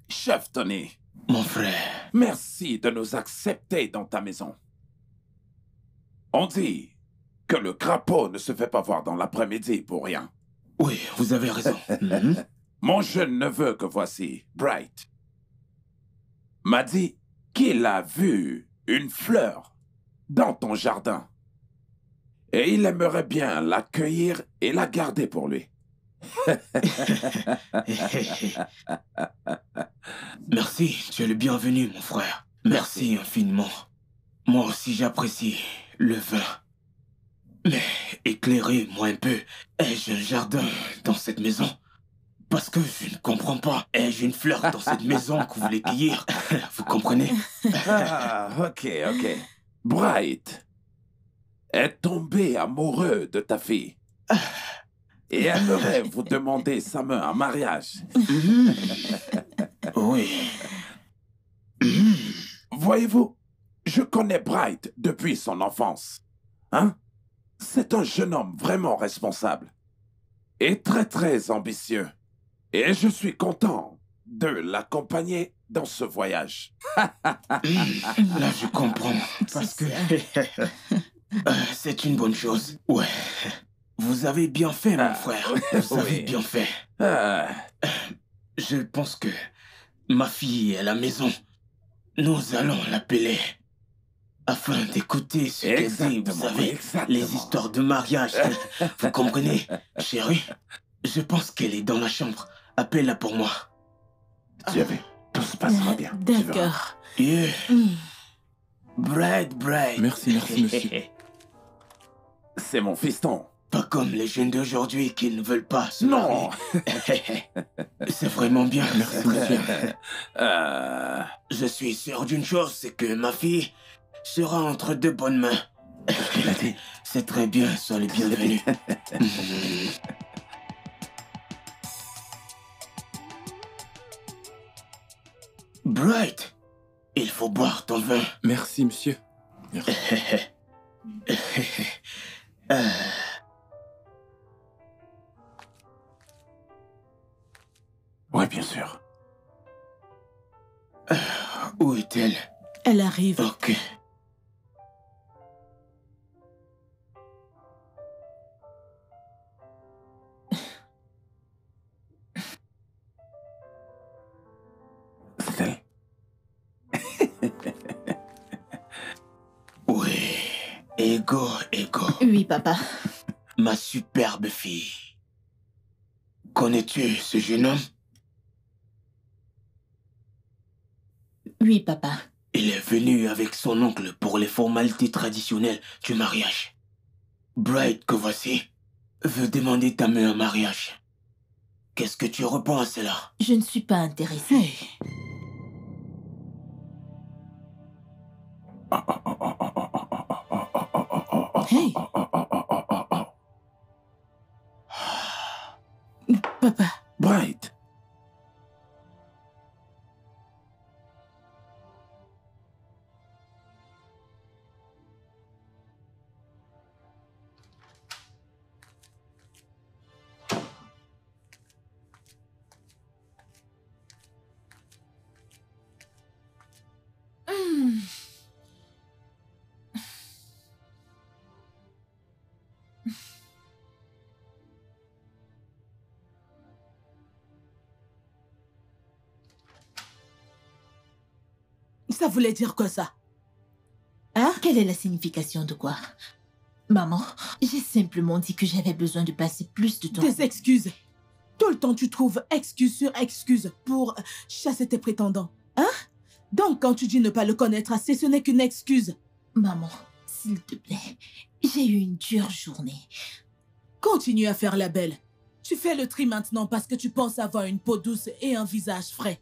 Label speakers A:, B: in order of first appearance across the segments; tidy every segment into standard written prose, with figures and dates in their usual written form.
A: Chef Tony,
B: Mon frère.
A: merci de nous accepter dans ta maison. On dit que le crapaud ne se fait pas voir dans l'après-midi pour rien.
B: Oui, vous avez raison.
A: Mon jeune neveu que voici, Bright, m'a dit qu'il a vu une fleur dans ton jardin. Et il aimerait bien l'accueillir et la garder pour lui.
B: Merci, tu es le bienvenu, mon frère. Merci infiniment. Moi aussi, j'apprécie le vin. Mais éclairez-moi un peu. Ai-je un jardin dans cette maison? Parce que je ne comprends pas. Ai-je une fleur dans cette maison que vous voulez cueillir? Vous comprenez?
A: Ah, ok. Bright est tombé amoureux de ta fille. Et aimerait vous demander sa main en mariage.
B: Oui.
A: Voyez-vous, je connais Bright depuis son enfance. Hein? C'est un jeune homme vraiment responsable. Et très ambitieux. Et je suis content de l'accompagner dans ce voyage.
B: Là, je comprends. Parce que c'est une bonne chose. Ouais. Vous avez bien fait, mon frère. Vous avez bien fait. Je pense que ma fille est à la maison. Nous allons l'appeler afin d'écouter ce qu'elle dit. Vous savez, les histoires de mariage. Vous comprenez, chérie? Je pense qu'elle est dans la chambre. Appelle-la pour moi.
A: Thierry, tout se passera bien.
C: D'accord.
B: Yeah. Bright.
D: Merci, monsieur.
A: C'est mon fiston.
B: Pas comme les jeunes d'aujourd'hui qui ne veulent pas se
A: Non.
B: marier. C'est vraiment bien.
D: Merci, monsieur.
B: Je suis sûr d'une chose, c'est que ma fille sera entre de bonnes mains.
A: Il a dit.
B: C'est très bien, sois le bienvenu. Bright, il faut boire ton vin.
D: Merci, monsieur. Merci.
A: Oui, bien sûr.
B: Où est-elle?
C: Elle arrive.
B: Ok.
A: C'est elle.
B: Oui. Ego.
C: Oui, papa.
B: Ma superbe fille. Connais-tu ce jeune homme?
C: Oui, papa.
B: Il est venu avec son oncle pour les formalités traditionnelles du mariage. Bright, que voici, veut demander ta main en mariage. Qu'est-ce que tu réponds à cela?
C: Je ne suis pas intéressée. Hey. Papa.
A: Bright.
C: Ça voulait dire quoi, ça? Hein? Quelle est la signification de quoi? Maman, j'ai simplement dit que j'avais besoin de passer plus de temps.
E: Des excuses. Tout le temps, tu trouves excuse sur excuse pour chasser tes prétendants. Hein? Donc, quand tu dis ne pas le connaître assez, ce n'est qu'une excuse.
C: Maman, s'il te plaît, j'ai eu une dure journée.
E: Continue à faire la belle. Tu fais le tri maintenant parce que tu penses avoir une peau douce et un visage frais.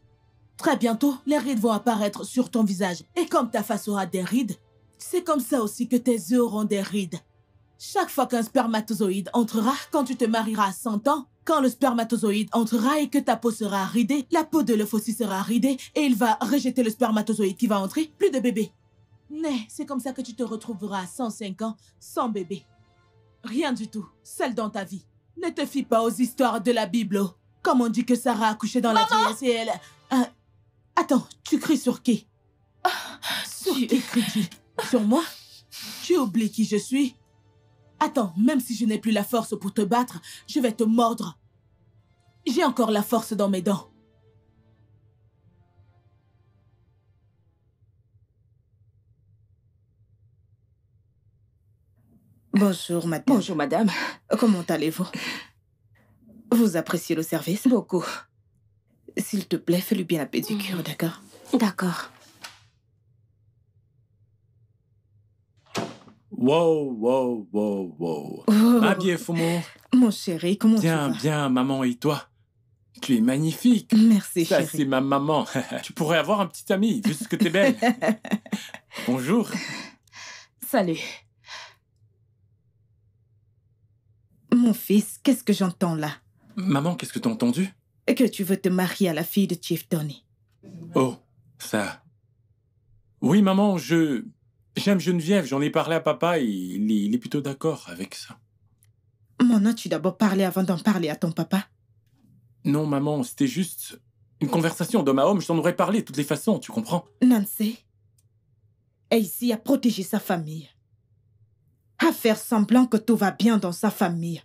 E: Très bientôt, les rides vont apparaître sur ton visage. Et comme ta face aura des rides, c'est comme ça aussi que tes yeux auront des rides. Chaque fois qu'un spermatozoïde entrera, quand tu te marieras à 100 ans, quand le spermatozoïde entrera et que ta peau sera ridée, la peau de l'œuf aussi sera ridée et il va rejeter le spermatozoïde qui va entrer, plus de bébé. Mais c'est comme ça que tu te retrouveras à 105 ans sans bébé. Rien du tout, seul dans ta vie. Ne te fie pas aux histoires de la Bible. Comme on dit que Sarah a accouché dans la vieillesse et elle... Attends, tu cries sur qui? Sur qui cries-tu? Sur moi? Tu oublies qui je suis? Attends, même si je n'ai plus la force pour te battre, je vais te mordre. J'ai encore la force dans mes dents.
F: Bonjour, madame.
G: Bonjour, madame.
F: Comment allez-vous? Vous appréciez le service?
G: Beaucoup.
F: S'il te plaît, fais-lui bien la pédicure, d'accord?
G: D'accord.
D: Wow, wow, wow, wow.
F: Oh,
D: Ah bien, Fumo.
F: mon chéri, comment tu
D: Bien,
F: vas?
D: bien, maman, et toi? Tu es magnifique.
F: Merci,
D: Ça,
F: chéri.
D: c'est ma maman. Tu pourrais avoir un petit ami, vu ce que t'es belle. Bonjour.
G: Salut.
F: Mon fils, qu'est-ce que j'entends là?
D: Maman, qu'est-ce que t'as entendu?
F: Que tu veux te marier à la fille de Chief Tony.
D: Oh, ça... Oui, maman, j'aime Geneviève. J'en ai parlé à papa et il est plutôt d'accord avec ça.
F: M'en as-tu d'abord parlé avant d'en parler à ton papa?
D: Non, maman, c'était juste une conversation d'homme à homme. Je t'en aurais parlé de toutes les façons, tu comprends?
F: Nancy est ici à protéger sa famille. À faire semblant que tout va bien dans sa famille.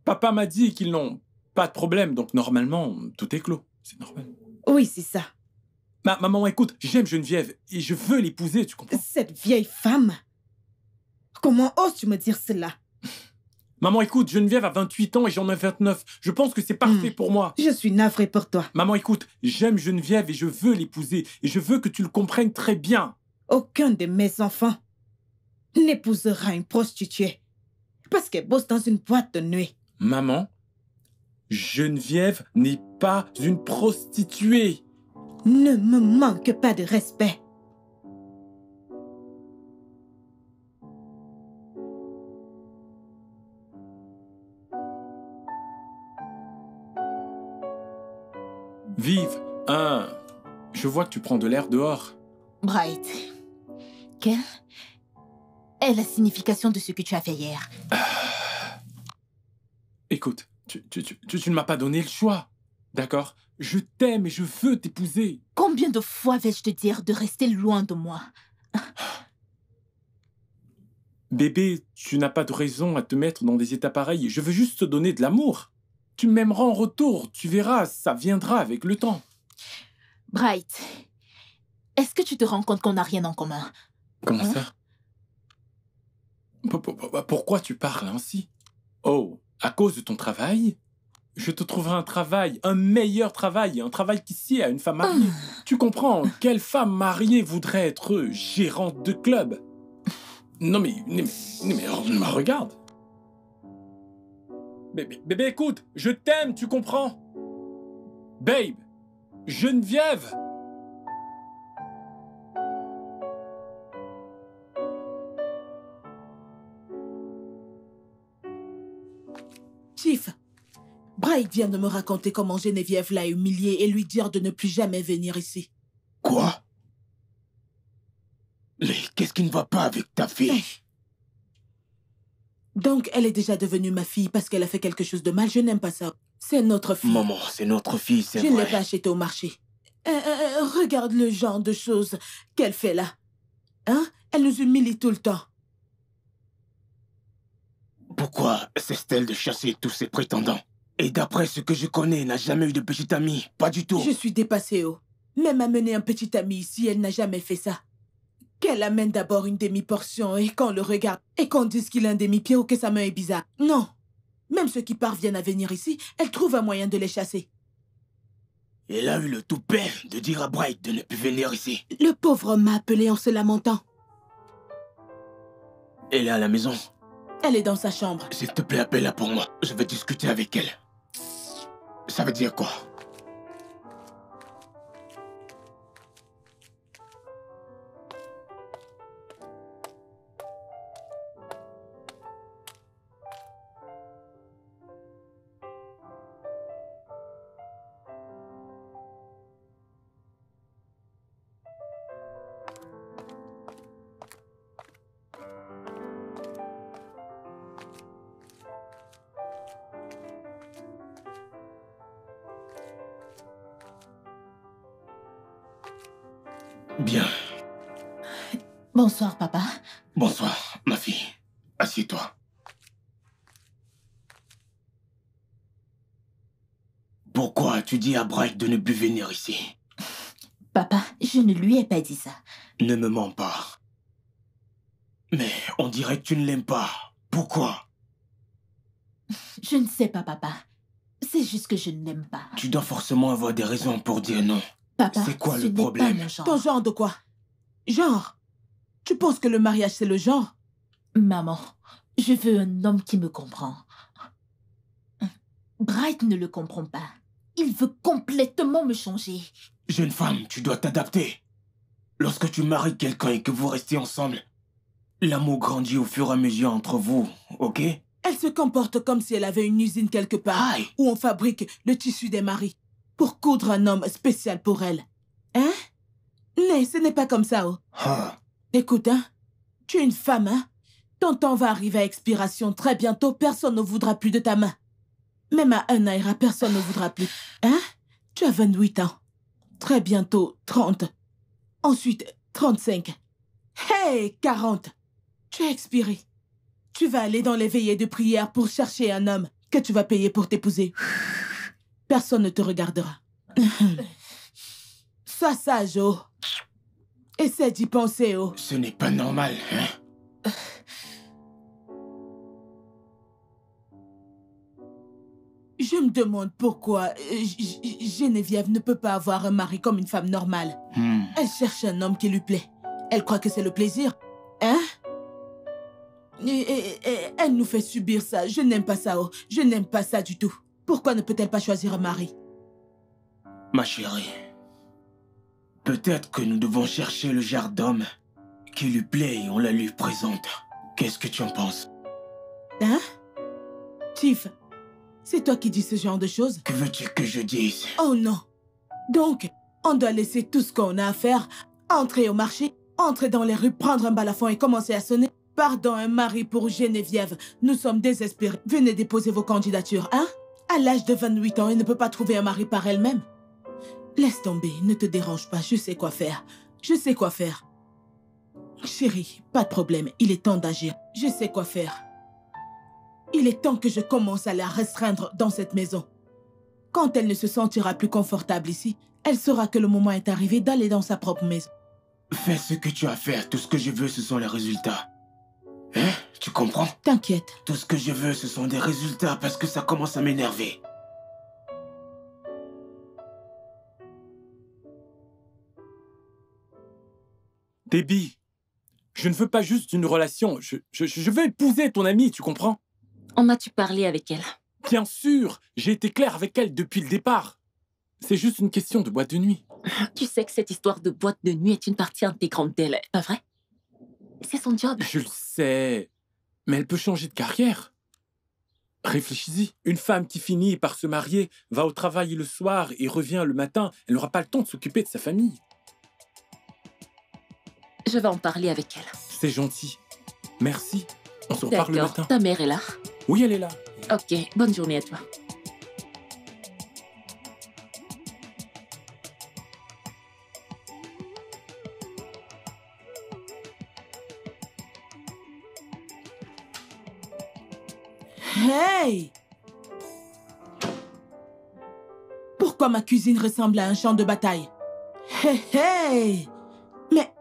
D: Papa m'a dit qu'ils n'ont pas de problème, donc normalement, tout est clos. C'est normal.
F: Oui, c'est ça.
D: Maman, écoute, j'aime Geneviève et je veux l'épouser, tu comprends?
F: Cette vieille femme. Comment oses-tu me dire cela?
D: Maman, écoute, Geneviève a 28 ans et j'en ai 29. Je pense que c'est parfait pour moi.
F: Je suis navrée pour toi.
D: Maman, écoute, j'aime Geneviève et je veux l'épouser. Et je veux que tu le comprennes très bien.
F: Aucun de mes enfants n'épousera une prostituée parce qu'elle bosse dans une boîte de nuit.
D: Maman, Geneviève n'est pas une prostituée.
F: Ne me manque pas de respect.
D: Vive, je vois que tu prends de l'air dehors.
C: Bright, quelle est la signification de ce que tu as fait hier?
D: Écoute, tu ne m'as pas donné le choix, d'accord? Je t'aime et je veux t'épouser.
C: Combien de fois vais-je te dire de rester loin de moi?
D: Bébé, tu n'as pas de raison à te mettre dans des états pareils. Je veux juste te donner de l'amour. Tu m'aimeras en retour, tu verras, ça viendra avec le temps.
C: Bright, est-ce que tu te rends compte qu'on n'a rien en commun?
D: Comment ça? Pourquoi tu parles ainsi? Oh, à cause de ton travail? Je te trouverai un travail, un meilleur travail, un travail qui sied à une femme mariée. Tu comprends, quelle femme mariée voudrait être gérante de club? Non mais regarde. Bébé, écoute, je t'aime, tu comprends? Babe, Geneviève.
E: Chief, Bright vient de me raconter comment Geneviève l'a humilié et lui dire de ne plus jamais venir ici.
B: Quoi? Mais qu'est-ce qui ne va pas avec ta fille?
E: Donc, elle est déjà devenue ma fille parce qu'elle a fait quelque chose de mal. Je n'aime pas ça. C'est notre fille.
B: Maman, c'est notre fille, c'est
E: Je ne l'ai
B: vrai.
E: pas achetée au marché. Regarde le genre de choses qu'elle fait là. Hein? Elle nous humilie tout le temps.
B: Pourquoi cesse-t-elle de chasser tous ses prétendants? Et d'après ce que je connais, elle n'a jamais eu de petite amie. Pas du tout.
E: Je suis dépassée, oh. Même amener un petit ami ici, elle n'a jamais fait ça. Qu'elle amène d'abord une demi-portion et qu'on le regarde et qu'on dise qu'il a un demi-pied ou que sa main est bizarre. Non. Même ceux qui parviennent à venir ici, elle trouve un moyen de les chasser.
B: Elle a eu le toupet de dire à Bright de ne plus venir ici.
E: Le pauvre homme m'a appelé en se lamentant.
B: Elle est à la maison.
E: Elle est dans sa chambre.
B: S'il te plaît, appelle-la pour moi. Je vais discuter avec elle. Ça veut dire quoi? Bien.
C: Bonsoir, papa.
B: Bonsoir, ma fille. Assieds-toi. Pourquoi as-tu dit à Bright de ne plus venir ici?
C: Papa, je ne lui ai pas dit ça.
B: Ne me mens pas. Mais on dirait que tu ne l'aimes pas. Pourquoi?
C: Je ne sais pas, papa. C'est juste que je ne l'aime pas.
B: Tu dois forcément avoir des raisons pour dire non.
C: Papa,
B: c'est quoi
C: ce
B: le
C: n'est
B: problème?
C: pas mon genre.
E: Ton genre de quoi? Genre? Tu penses que le mariage, c'est le genre?
C: Maman, je veux un homme qui me comprend. Bright ne le comprend pas. Il veut complètement me changer.
B: Jeune femme, tu dois t'adapter. Lorsque tu maries quelqu'un et que vous restez ensemble, l'amour grandit au fur et à mesure entre vous, ok?
E: Elle se comporte comme si elle avait une usine quelque part
B: Aïe.
E: où on fabrique le tissu des maris pour coudre un homme spécial pour elle. Hein? Mais ce n'est pas comme ça, oh.
B: Ah.
E: Écoute, hein, tu es une femme, hein? Ton temps va arriver à expiration très bientôt, personne ne voudra plus de ta main. Même à un naira, personne ne voudra plus. Hein? Tu as 28 ans. Très bientôt, 30. Ensuite, 35. Hey, 40. Tu as expiré. Tu vas aller dans les veillées de prière pour chercher un homme que tu vas payer pour t'épouser. Personne ne te regardera. Sois sage, oh. Essaie d'y penser, oh.
B: Ce n'est pas normal, hein?
E: Je me demande pourquoi Geneviève ne peut pas avoir un mari comme une femme normale. Elle cherche un homme qui lui plaît. Elle croit que c'est le plaisir. Hein? Et elle nous fait subir ça. Je n'aime pas ça, oh. Je n'aime pas ça du tout. Pourquoi ne peut-elle pas choisir un mari?
B: Ma chérie, peut-être que nous devons chercher le genre d'homme qui lui plaît et on la lui présente. Qu'est-ce que tu en penses?
E: Hein? Tiff, c'est toi qui dis ce genre de choses?
B: Que veux-tu que je dise?
E: Oh non! Donc, on doit laisser tout ce qu'on a à faire, entrer au marché, entrer dans les rues, prendre un balafon et commencer à sonner. Pardon, un mari pour Geneviève. Nous sommes désespérés. Venez déposer vos candidatures, hein? À l'âge de 28 ans, elle ne peut pas trouver un mari par elle-même. Laisse tomber, ne te dérange pas, je sais quoi faire. Je sais quoi faire. Chérie, pas de problème, il est temps d'agir. Je sais quoi faire. Il est temps que je commence à la restreindre dans cette maison. Quand elle ne se sentira plus confortable ici, elle saura que le moment est arrivé d'aller dans sa propre maison.
B: Fais ce que tu as à faire. Tout ce que je veux, ce sont les résultats. Hein? Tu comprends?
E: T'inquiète.
B: Tout ce que je veux, ce sont des résultats parce que ça commence à m'énerver.
D: Déby, je ne veux pas juste une relation. Je veux épouser ton amie, tu comprends?
G: En as-tu parlé avec elle?
D: Bien sûr, j'ai été clair avec elle depuis le départ. C'est juste une question de boîte de nuit.
G: Tu sais que cette histoire de boîte de nuit est une partie intégrante d'elle, pas vrai? C'est son job.
D: Je le sais, mais elle peut changer de carrière. Réfléchis-y. Une femme qui finit par se marier, va au travail le soir et revient le matin, elle n'aura pas le temps de s'occuper de sa famille.
G: Je vais en parler avec elle.
D: C'est gentil. Merci. On se reparle le
G: D'accord.
D: matin.
G: Ta mère est là?
D: Oui, elle est là.
G: Ok, bonne journée à toi.
E: Hey! Pourquoi ma cuisine ressemble à un champ de bataille? Hey, hey! Mais...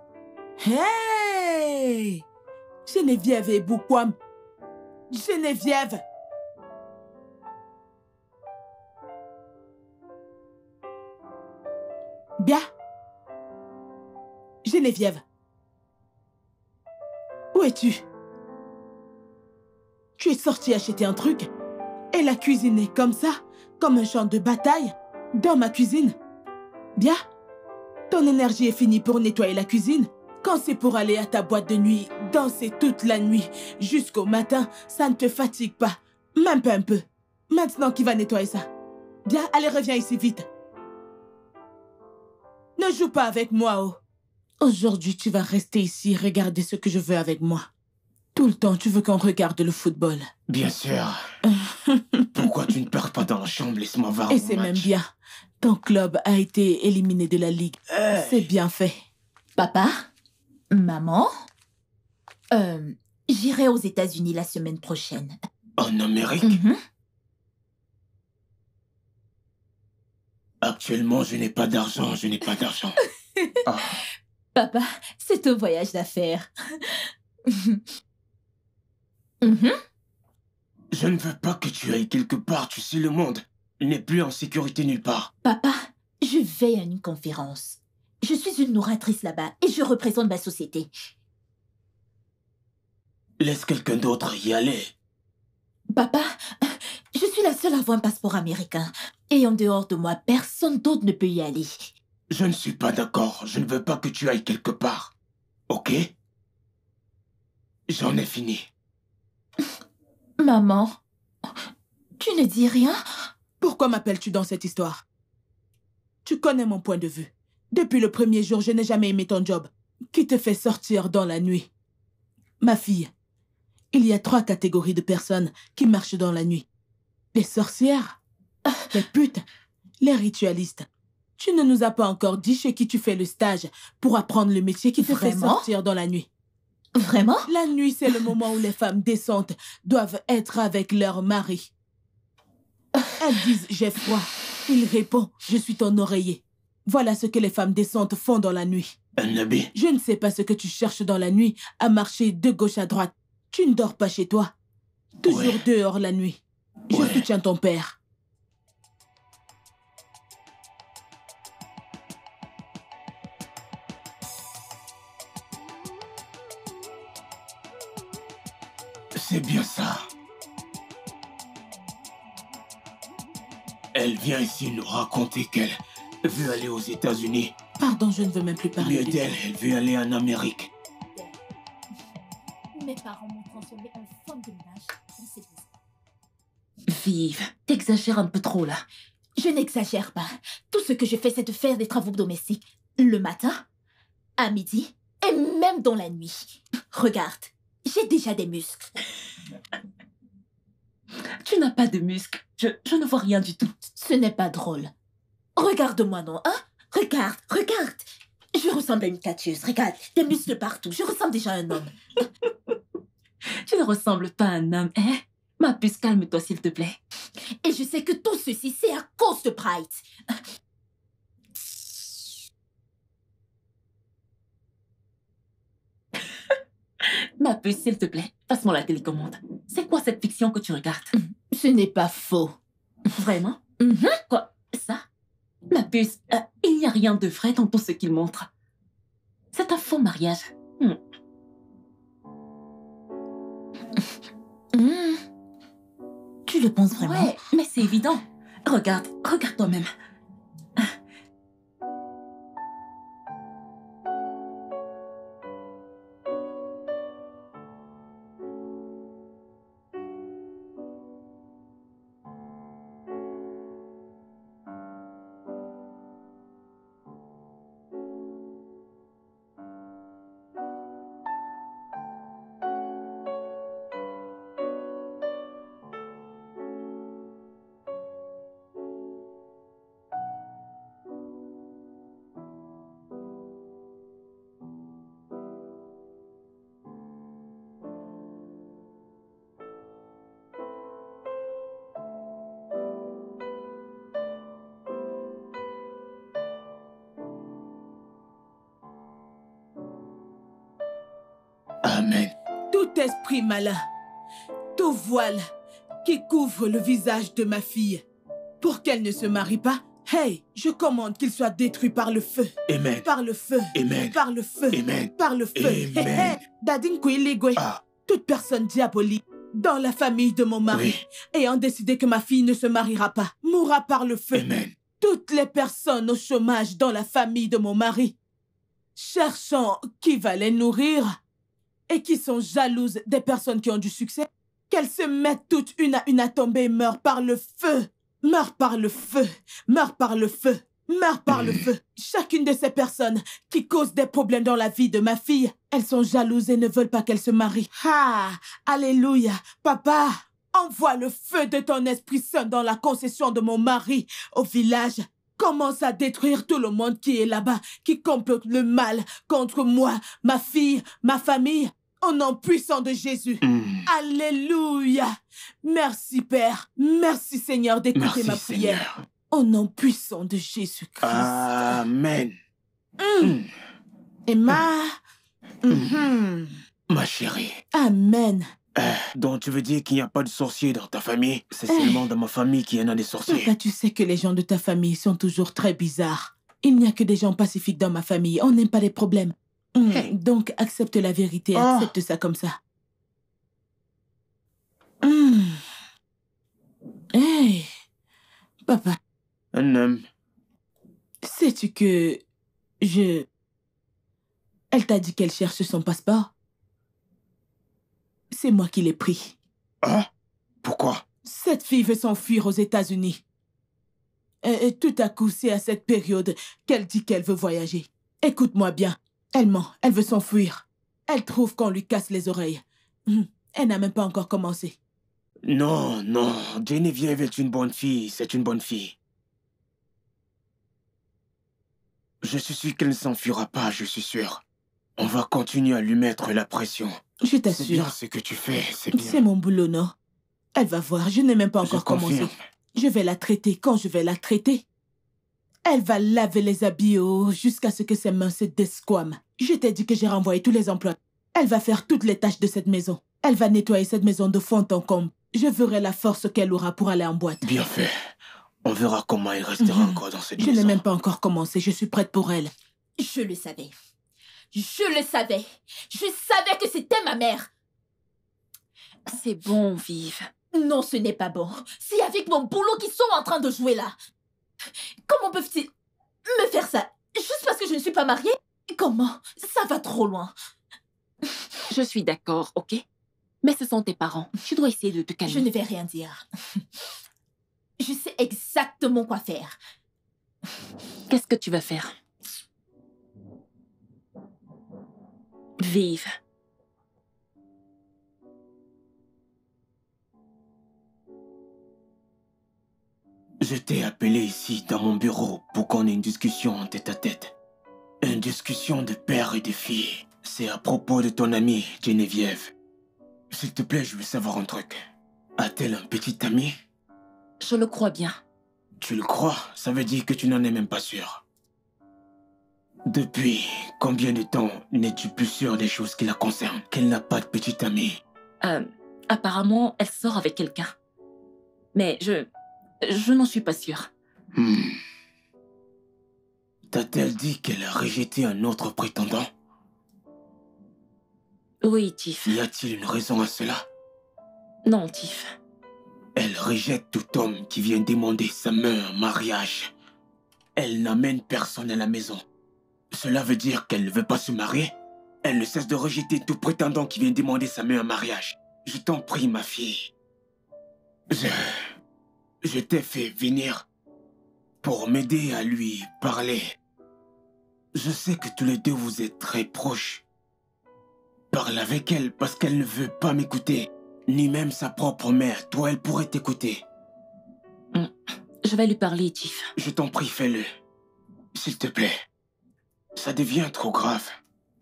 E: Hey! Geneviève et Boukwam. Geneviève! Bien. Geneviève. Où es-tu? Tu es sortie acheter un truc et la cuisine est comme ça, comme un champ de bataille, dans ma cuisine. Bien. Ton énergie est finie pour nettoyer la cuisine. Quand c'est pour aller à ta boîte de nuit, danser toute la nuit, jusqu'au matin, ça ne te fatigue pas. Même pas un peu. Maintenant, qui va nettoyer ça? Bien, allez, reviens ici vite. Ne joue pas avec moi, oh. Aujourd'hui, tu vas rester ici, regarder ce que je veux avec moi. Tout le temps, tu veux qu'on regarde le football.
B: Bien sûr. Pourquoi tu ne pars pas dans la chambre? Laisse-moi voir
E: Et
B: mon
E: c'est
B: match.
E: même bien. Ton club a été éliminé de la Ligue. C'est bien fait.
C: Papa, maman, j'irai aux États-Unis la semaine prochaine.
B: En Amérique? Actuellement, je n'ai pas d'argent, je n'ai pas d'argent. Ah.
C: Papa, c'est un voyage d'affaires.
B: Je ne veux pas que tu ailles quelque part, tu sais, le monde n'est plus en sécurité nulle part.
C: Papa, je vais à une conférence. Je suis une nourritrice là-bas et je représente ma société.
B: Laisse quelqu'un d'autre y aller.
C: Papa, je suis la seule à avoir un passeport américain. Et en dehors de moi, personne d'autre ne peut y aller.
B: Je ne suis pas d'accord. Je ne veux pas que tu ailles quelque part. Ok? J'en ai fini.
C: Maman, tu ne dis rien?
E: Pourquoi m'appelles-tu dans cette histoire? Tu connais mon point de vue. Depuis le premier jour, je n'ai jamais aimé ton job. Qui te fait sortir dans la nuit? Ma fille, il y a 3 catégories de personnes qui marchent dans la nuit. Les sorcières, les putes, les ritualistes. Tu ne nous as pas encore dit chez qui tu fais le stage pour apprendre le métier qui te fait sortir dans la nuit.
C: Vraiment?
E: La nuit, c'est le moment où les femmes décentes doivent être avec leur mari. Elles disent « j'ai froid ». Il répond « je suis ton oreiller ». Voilà ce que les femmes décentes font dans la nuit.
B: Nabi.
E: Je ne sais pas ce que tu cherches dans la nuit à marcher de gauche à droite. Tu ne dors pas chez toi. Toujours dehors la nuit. Je soutiens ton père.
B: C'est bien ça. Elle vient ici nous raconter qu'elle veut aller aux États-Unis.
E: Pardon, je ne veux même plus parler
B: Mieux d'elle, elle veut aller en Amérique.
C: Mes parents m'ont transformé en femme de ménage dans cette maison.
G: Vive, t'exagères un peu trop là.
C: Je n'exagère pas. Tout ce que je fais, c'est de faire des travaux domestiques. Le matin, à midi et même dans la nuit. Regarde, j'ai déjà des muscles.
G: Tu n'as pas de muscles. Je ne vois rien du tout.
C: Ce n'est pas drôle. Regarde-moi, non, hein? Regarde, regarde. Je ressemble à une catcheuse. Regarde, des muscles partout. Je ressemble déjà à un homme.
G: Tu ne ressembles pas à un homme, hein? Ma puce, calme-toi, s'il te plaît.
C: Et je sais que tout ceci, c'est à cause de Pride.
G: Ma puce, s'il te plaît, passe-moi la télécommande. C'est quoi cette fiction que tu regardes?
C: Ce n'est pas faux.
G: Vraiment? Quoi? Ça? Ma puce, il n'y a rien de vrai dans tout ce qu'il montre. C'est un faux mariage.
C: Tu le penses vraiment?
G: Ouais, mais c'est évident. Regarde toi-même.
B: Amen.
E: Tout esprit malin, tout voile qui couvre le visage de ma fille pour qu'elle ne se marie pas, hey, je commande qu'il soit détruit par le feu.
B: Amen.
E: Par le feu.
B: Amen.
E: Par le feu.
B: Amen.
E: Par le feu.
B: Amen.
E: Dadin Kouiligwe.
B: Ah.
E: Toute personne diabolique dans la famille de mon mari ayant décidé que ma fille ne se mariera pas, mourra par le feu.
B: Amen.
E: Toutes les personnes au chômage dans la famille de mon mari, cherchant qui va les nourrir et qui sont jalouses des personnes qui ont du succès, qu'elles se mettent toutes une à une à tomber et meurent par le feu. Meurent par le feu. Meurent par le feu. Meurent par le feu. Chacune de ces personnes qui causent des problèmes dans la vie de ma fille, elles sont jalouses et ne veulent pas qu'elle se marie. Ah, alléluia. Papa, envoie le feu de ton Esprit Saint dans la concession de mon mari au village commence à détruire tout le monde qui est là-bas, qui complote le mal contre moi, ma fille, ma famille, au nom puissant de Jésus. Alléluia. Merci, Père. Merci, Seigneur, d'écouter ma prière.
B: Seigneur.
E: Au nom puissant de Jésus-Christ.
B: Amen.
E: Emma.
B: Ma chérie.
E: Amen.
B: Donc tu veux dire qu'il n'y a pas de sorciers dans ta famille? C'est seulement dans ma famille qu'il y en a des sorciers.
E: Papa, tu sais que les gens de ta famille sont toujours très bizarres. Il n'y a que des gens pacifiques dans ma famille. On n'aime pas les problèmes. Donc, accepte la vérité. Accepte ça comme ça. Hey, papa.
B: Un homme.
E: Sais-tu que Elle t'a dit qu'elle cherche son passeport? C'est moi qui l'ai pris.
B: Ah? Pourquoi?
E: Cette fille veut s'enfuir aux États-Unis. Et tout à coup, c'est à cette période qu'elle dit qu'elle veut voyager. Écoute-moi bien. Elle ment. Elle veut s'enfuir. Elle trouve qu'on lui casse les oreilles. Elle n'a même pas encore commencé.
B: Non, non. Geneviève est une bonne fille. C'est une bonne fille. Je suis sûr qu'elle ne s'enfuira pas, je suis sûr. On va continuer à lui mettre la pression.
E: Je
B: C'est bien
E: t'assure.
B: ce que tu fais, c'est bien.
E: C'est mon boulot, non? Elle va voir. Je n'ai même pas encore commencé.
B: confirme.
E: Je vais la traiter quand je vais la traiter. Elle va laver les habits jusqu'à ce que ses mains se desquament. Je t'ai dit que j'ai renvoyé tous les emplois. Elle va faire toutes les tâches de cette maison. Elle va nettoyer cette maison de fond en comble. Je verrai la force qu'elle aura pour aller en boîte.
B: Bien fait. On verra comment elle restera encore dans cette
E: Je
B: maison.
E: n'ai même pas encore commencé. Je suis prête pour elle.
C: Je le savais. Je le savais. Je savais que c'était ma mère.
G: C'est bon, Vive.
C: Non, ce n'est pas bon. C'est avec mon boulot qu'ils sont en train de jouer là. Comment peuvent-ils me faire ça juste parce que je ne suis pas mariée? Comment? Ça va trop loin.
G: Je suis d'accord, ok? Mais ce sont tes parents. Tu dois essayer de te calmer.
C: Je ne vais rien dire. Je sais exactement quoi faire.
G: Qu'est-ce que tu vas faire? Vive.
B: Je t'ai appelé ici dans mon bureau pour qu'on ait une discussion en tête-à-tête. Une discussion de père et de fille. C'est à propos de ton amie, Geneviève. S'il te plaît, je veux savoir un truc. A-t-elle un petit ami?
G: Je le crois bien.
B: Tu le crois? Ça veut dire que tu n'en es même pas sûr. Depuis combien de temps n'es-tu plus sûr des choses qui la concernent? Qu'elle n'a pas de petit ami?
G: Apparemment, elle sort avec quelqu'un. Mais je n'en suis pas sûre.
B: T'a-t-elle dit qu'elle a rejeté un autre prétendant?
G: Oui, Tiff.
B: Y a-t-il une raison à cela?
G: Non, Tiff.
B: Elle rejette tout homme qui vient demander sa main en mariage. Elle n'amène personne à la maison. Cela veut dire qu'elle ne veut pas se marier? Elle ne cesse de rejeter tout prétendant qui vient demander sa main en mariage. Je t'en prie, ma fille. Je t'ai fait venir pour m'aider à lui parler. Je sais que tous les deux vous êtes très proches. Parle avec elle parce qu'elle ne veut pas m'écouter. Ni même sa propre mère. Toi, elle pourrait t'écouter.
G: Je vais lui parler, Tiff.
B: Je t'en prie, fais-le. S'il te plaît. Ça devient trop grave.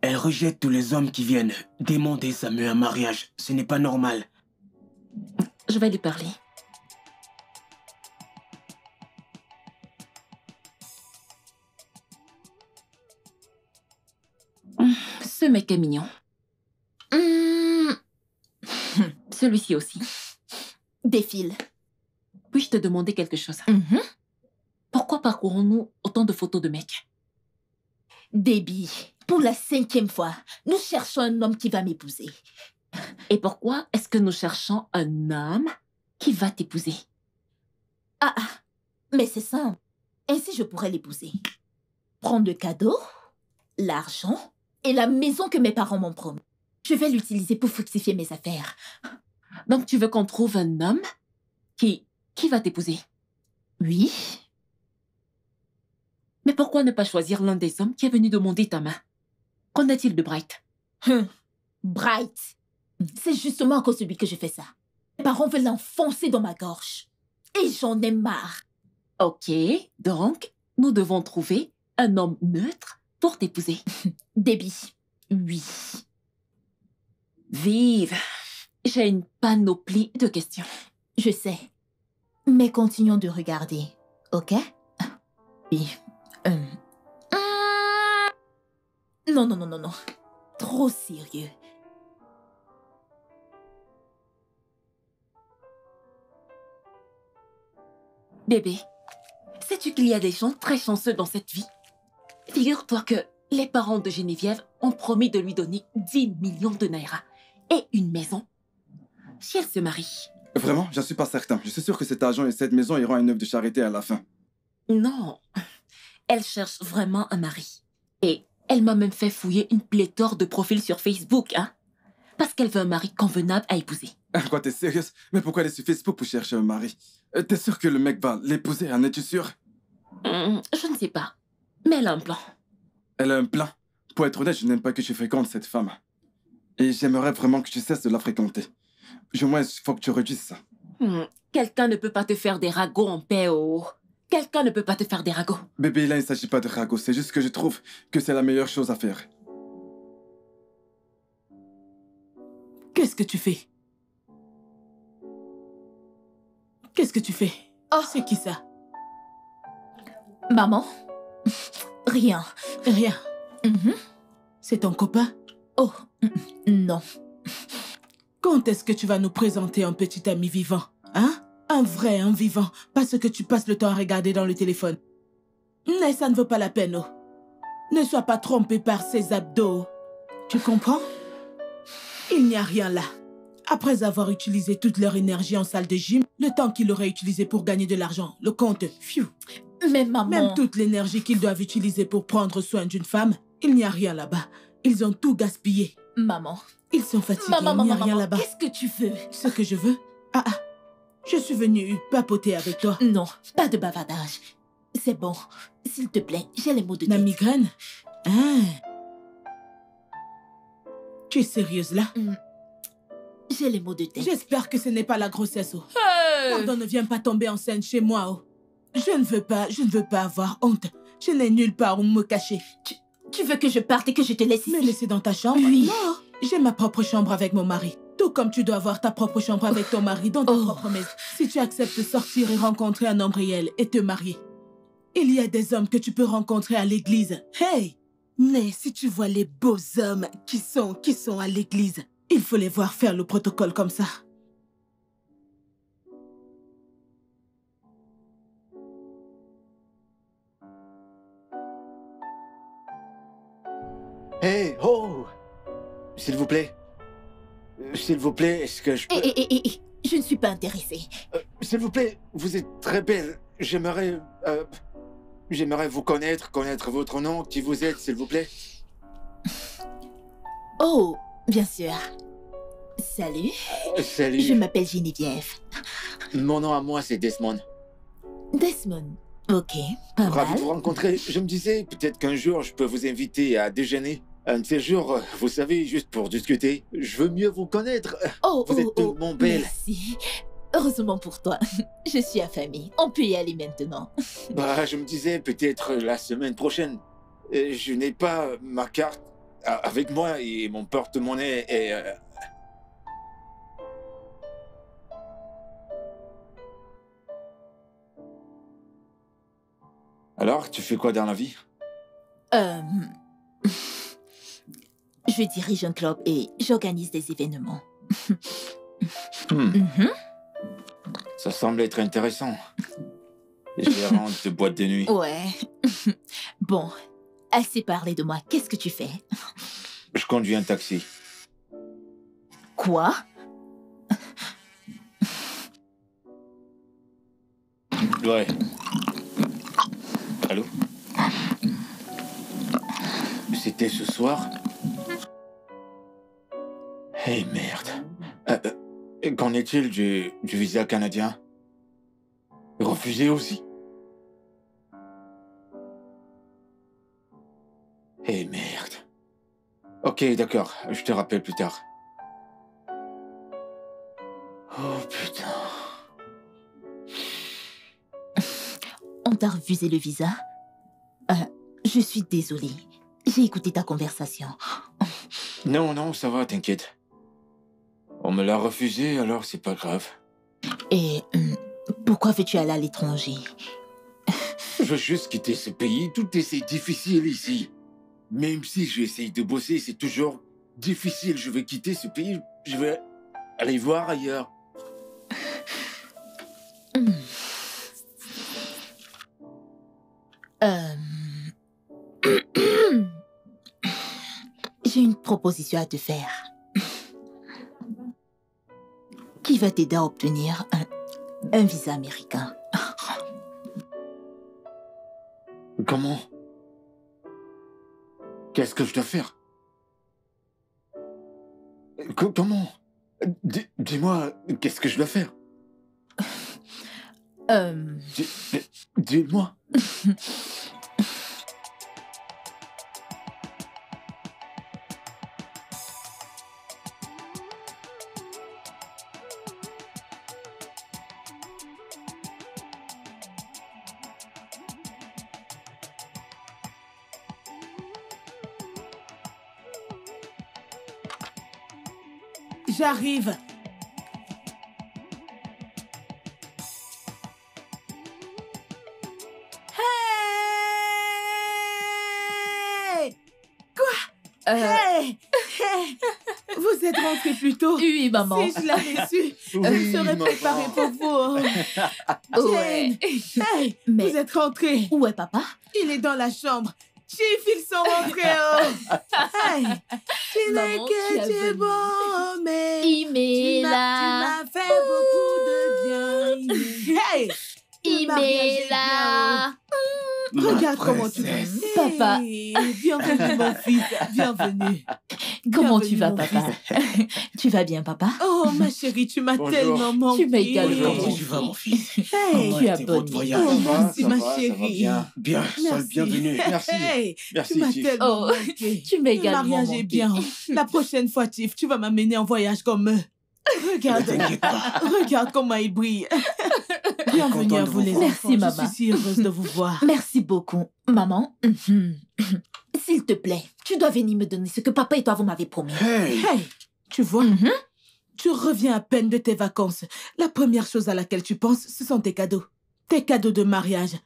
B: Elle rejette tous les hommes qui viennent demander sa main en mariage. Ce n'est pas normal.
G: Je vais lui parler. Ce mec est mignon. Celui-ci aussi.
C: Défile.
G: Puis-je te demander quelque chose? Pourquoi parcourons-nous autant de photos de mecs?
C: Déby, pour la 5e fois, nous cherchons un homme qui va m'épouser.
G: Et pourquoi est-ce que nous cherchons un homme qui va t'épouser?
C: Mais c'est simple. Ainsi, je pourrais l'épouser. Prendre le cadeau, l'argent et la maison que mes parents m'ont promis. Je vais l'utiliser pour fructifier mes affaires.
G: Donc tu veux qu'on trouve un homme qui va t'épouser?
C: Oui.
G: Mais pourquoi ne pas choisir l'un des hommes qui est venu demander ta main? Qu'en est-il de Bright?
C: Bright. C'est justement à cause de lui que je fais ça. Mes parents veulent l'enfoncer dans ma gorge. Et j'en ai marre.
G: Ok, donc nous devons trouver un homme neutre pour t'épouser.
C: Déby.
G: Oui. Vive, j'ai une panoplie de questions.
C: Je sais. Mais continuons de regarder, ok? Oui. Non, non, non, non, non. Trop sérieux.
G: Bébé, sais-tu qu'il y a des gens très chanceux dans cette vie? Figure-toi que les parents de Geneviève ont promis de lui donner 10 millions de naira et une maison si elle se marie.
H: Vraiment? J'en suis pas certain. Je suis sûr que cet argent et cette maison iront à une œuvre de charité à la fin.
G: Non, elle cherche vraiment un mari. Et elle m'a même fait fouiller une pléthore de profils sur Facebook, hein? Parce qu'elle veut un mari convenable à épouser.
H: Quoi, t'es sérieuse? Mais pourquoi aller sur Facebook pour chercher un mari? T'es sûr que le mec va l'épouser, en es-tu sûr?
G: Je ne sais pas, mais elle a un plan.
H: Elle a un plan. Pour être honnête, je n'aime pas que tu fréquentes cette femme. Et j'aimerais vraiment que tu cesses de la fréquenter. Au moins, il faut que tu réduises ça.
G: Quelqu'un ne peut pas te faire des ragots en paix, oh. Quelqu'un ne peut pas te faire des ragots.
H: Bébé, là, il ne s'agit pas de ragots. C'est juste que je trouve que c'est la meilleure chose à faire.
E: Qu'est-ce que tu fais? Qu'est-ce que tu fais?
C: Oh.
E: C'est qui ça?
C: Maman? Rien.
E: Rien. C'est ton copain?
C: Oh, non.
E: Quand est-ce que tu vas nous présenter un petit ami vivant? Hein? Un vrai, un vivant. Pas ce que tu passes le temps à regarder dans le téléphone. Mais ça ne vaut pas la peine, oh. Ne sois pas trompé par ses abdos. Tu comprends? Il n'y a rien là. Après avoir utilisé toute leur énergie en salle de gym, le temps qu'ils auraient utilisé pour gagner de l'argent, le compte, pfiou.
C: Mais maman...
E: Même toute l'énergie qu'ils doivent utiliser pour prendre soin d'une femme, il n'y a rien là-bas. Ils ont tout gaspillé.
C: Maman...
E: Ils sont fatigués,
C: Maman,
E: il n'y a
C: maman,
E: rien
C: maman,
E: là-bas.
C: qu'est-ce que tu veux?
E: Ce que je veux? Je suis venue papoter avec toi.
C: Non, pas de bavardage. C'est bon. S'il te plaît, j'ai les mots de
E: La
C: tête.
E: migraine? Ah. Tu es sérieuse là?
C: J'ai les mots de tête.
E: J'espère que ce n'est pas la grossesse, oh. Pardon, ne viens pas tomber enceinte chez moi, oh. Je ne veux pas avoir honte. Je n'ai nulle part où me cacher.
C: Tu veux que je parte et que je te laisse
E: Me
C: ici?
E: laisser dans ta chambre?
C: Oui.
E: Non, j'ai ma propre chambre avec mon mari. Tout comme tu dois avoir ta propre chambre avec ton mari dans ta propre maison. Si tu acceptes de sortir et rencontrer un homme réel et te marier. Il y a des hommes que tu peux rencontrer à l'église. Hey! Mais si tu vois les beaux hommes qui sont à l'église, il faut les voir faire le protocole comme ça.
I: Hey, oh! S'il vous plaît, est-ce que je peux...
C: Je ne suis pas intéressée.
I: S'il vous plaît, vous êtes très belle. J'aimerais vous connaître votre nom, qui vous êtes, s'il vous plaît.
C: Oh, bien sûr. Salut.
I: Salut.
C: Je m'appelle Geneviève.
I: Mon nom à moi, c'est Desmond.
C: Desmond. Ok, pas
I: Ravi
C: mal.
I: de vous rencontrer. Je me disais, peut-être qu'un jour, je peux vous inviter à déjeuner. Un de ces jours, vous savez, juste pour discuter. Je veux mieux vous connaître. Vous êtes tellement belle.
C: Merci. Heureusement pour toi. Je suis affamée. On peut y aller maintenant.
I: Bah, je me disais, peut-être la semaine prochaine. Je n'ai pas ma carte avec moi et mon porte-monnaie est... Alors, tu fais quoi dans la vie?
C: Je dirige un club et j'organise des événements.
I: Ça semble être intéressant. Gérante de boîte de nuit.
C: Ouais. Bon, assez parlé de moi. Qu'est-ce que tu fais?
I: Je conduis un taxi.
C: Quoi?
I: Ouais. Allô? C'était ce soir? Hey, merde. Qu'en est-il du visa canadien? Refusé aussi? Hey, merde. Ok, d'accord. Je te rappelle plus tard. Oh, putain.
C: On t'a refusé le visa? je suis désolée. J'ai écouté ta conversation.
I: Non, non, ça va, t'inquiète. On me l'a refusé, alors c'est pas grave.
C: Et pourquoi veux-tu aller à l'étranger?
I: Je veux juste quitter ce pays. Tout est si difficile ici. Même si j'essaye de bosser, c'est toujours difficile. Je veux quitter ce pays. Je veux aller voir ailleurs.
C: J'ai une proposition à te faire. Qui va t'aider à obtenir un visa américain.
I: Comment? Qu'est-ce que je dois faire? Comment? Dis-moi, qu'est-ce que je dois faire? Dis-moi.
E: J'arrive. Hey! Quoi? Hey! Hey! Vous êtes rentré plus tôt?
C: Oui, maman.
E: Si je l'avais su,
I: Oui,
E: je serais
I: maman.
E: préparée pour vous.
C: Ouais.
E: Jane, hey,
C: Mais-
E: vous êtes rentré.
C: Où est papa?
E: Il est dans la chambre. Chief, ils sont rentrés. Oh. Hey! Tu n'es
C: Maman, tu
E: que
C: as
E: du
C: venu.
E: bon, mais
C: Il
E: tu m'as fait beaucoup de bien. Hey! Le mariage est bien, oh. Regarde comment tu vas.
B: princesse.
C: Papa.
E: Hey, bienvenue, mon fils. Bienvenue.
C: Comment
E: Bienvenue,
C: tu vas,
E: mon
C: papa? Tu vas bien, papa?
E: Oh, ma chérie, tu m'as
I: Bonjour.
E: tellement manqué.
C: Tu m'as également
B: Comment
C: manqué.
B: tu vas, mon fils?
E: Hey!
B: Comment
C: tu as
B: était votre
C: bonne
B: voyage?
E: Oh, merci,
I: Ça
E: ma
I: va, ça va
E: chérie.
I: bien.
B: Bien, sois le
E: Merci.
B: bienvenu.
I: Merci.
E: Hey,
I: Merci,
E: tu m'as
I: Chief.
E: tellement
C: Oh,
E: manqué.
C: tu m'as
E: Le
C: également
E: mariage
C: manqué.
E: est bien. La prochaine fois, Tiff, tu vas m'amener en voyage comme eux.
B: Ne
E: Regarde,
B: t'inquiète pas.
E: regarde comment il brille. Bienvenue
B: content
E: à
B: de
E: vous,
B: vous
E: les
B: voir.
E: enfants.
C: Merci,
E: Je
C: maman.
E: suis si heureuse de vous voir.
C: Merci beaucoup. Maman, s'il te plaît, tu dois venir me donner ce que papa et toi vous m'avez promis.
B: Hey!
E: Hey, tu vois,
C: Mhm.
E: tu reviens à peine de tes vacances. La première chose à laquelle tu penses, ce sont tes cadeaux. Tes cadeaux de mariage.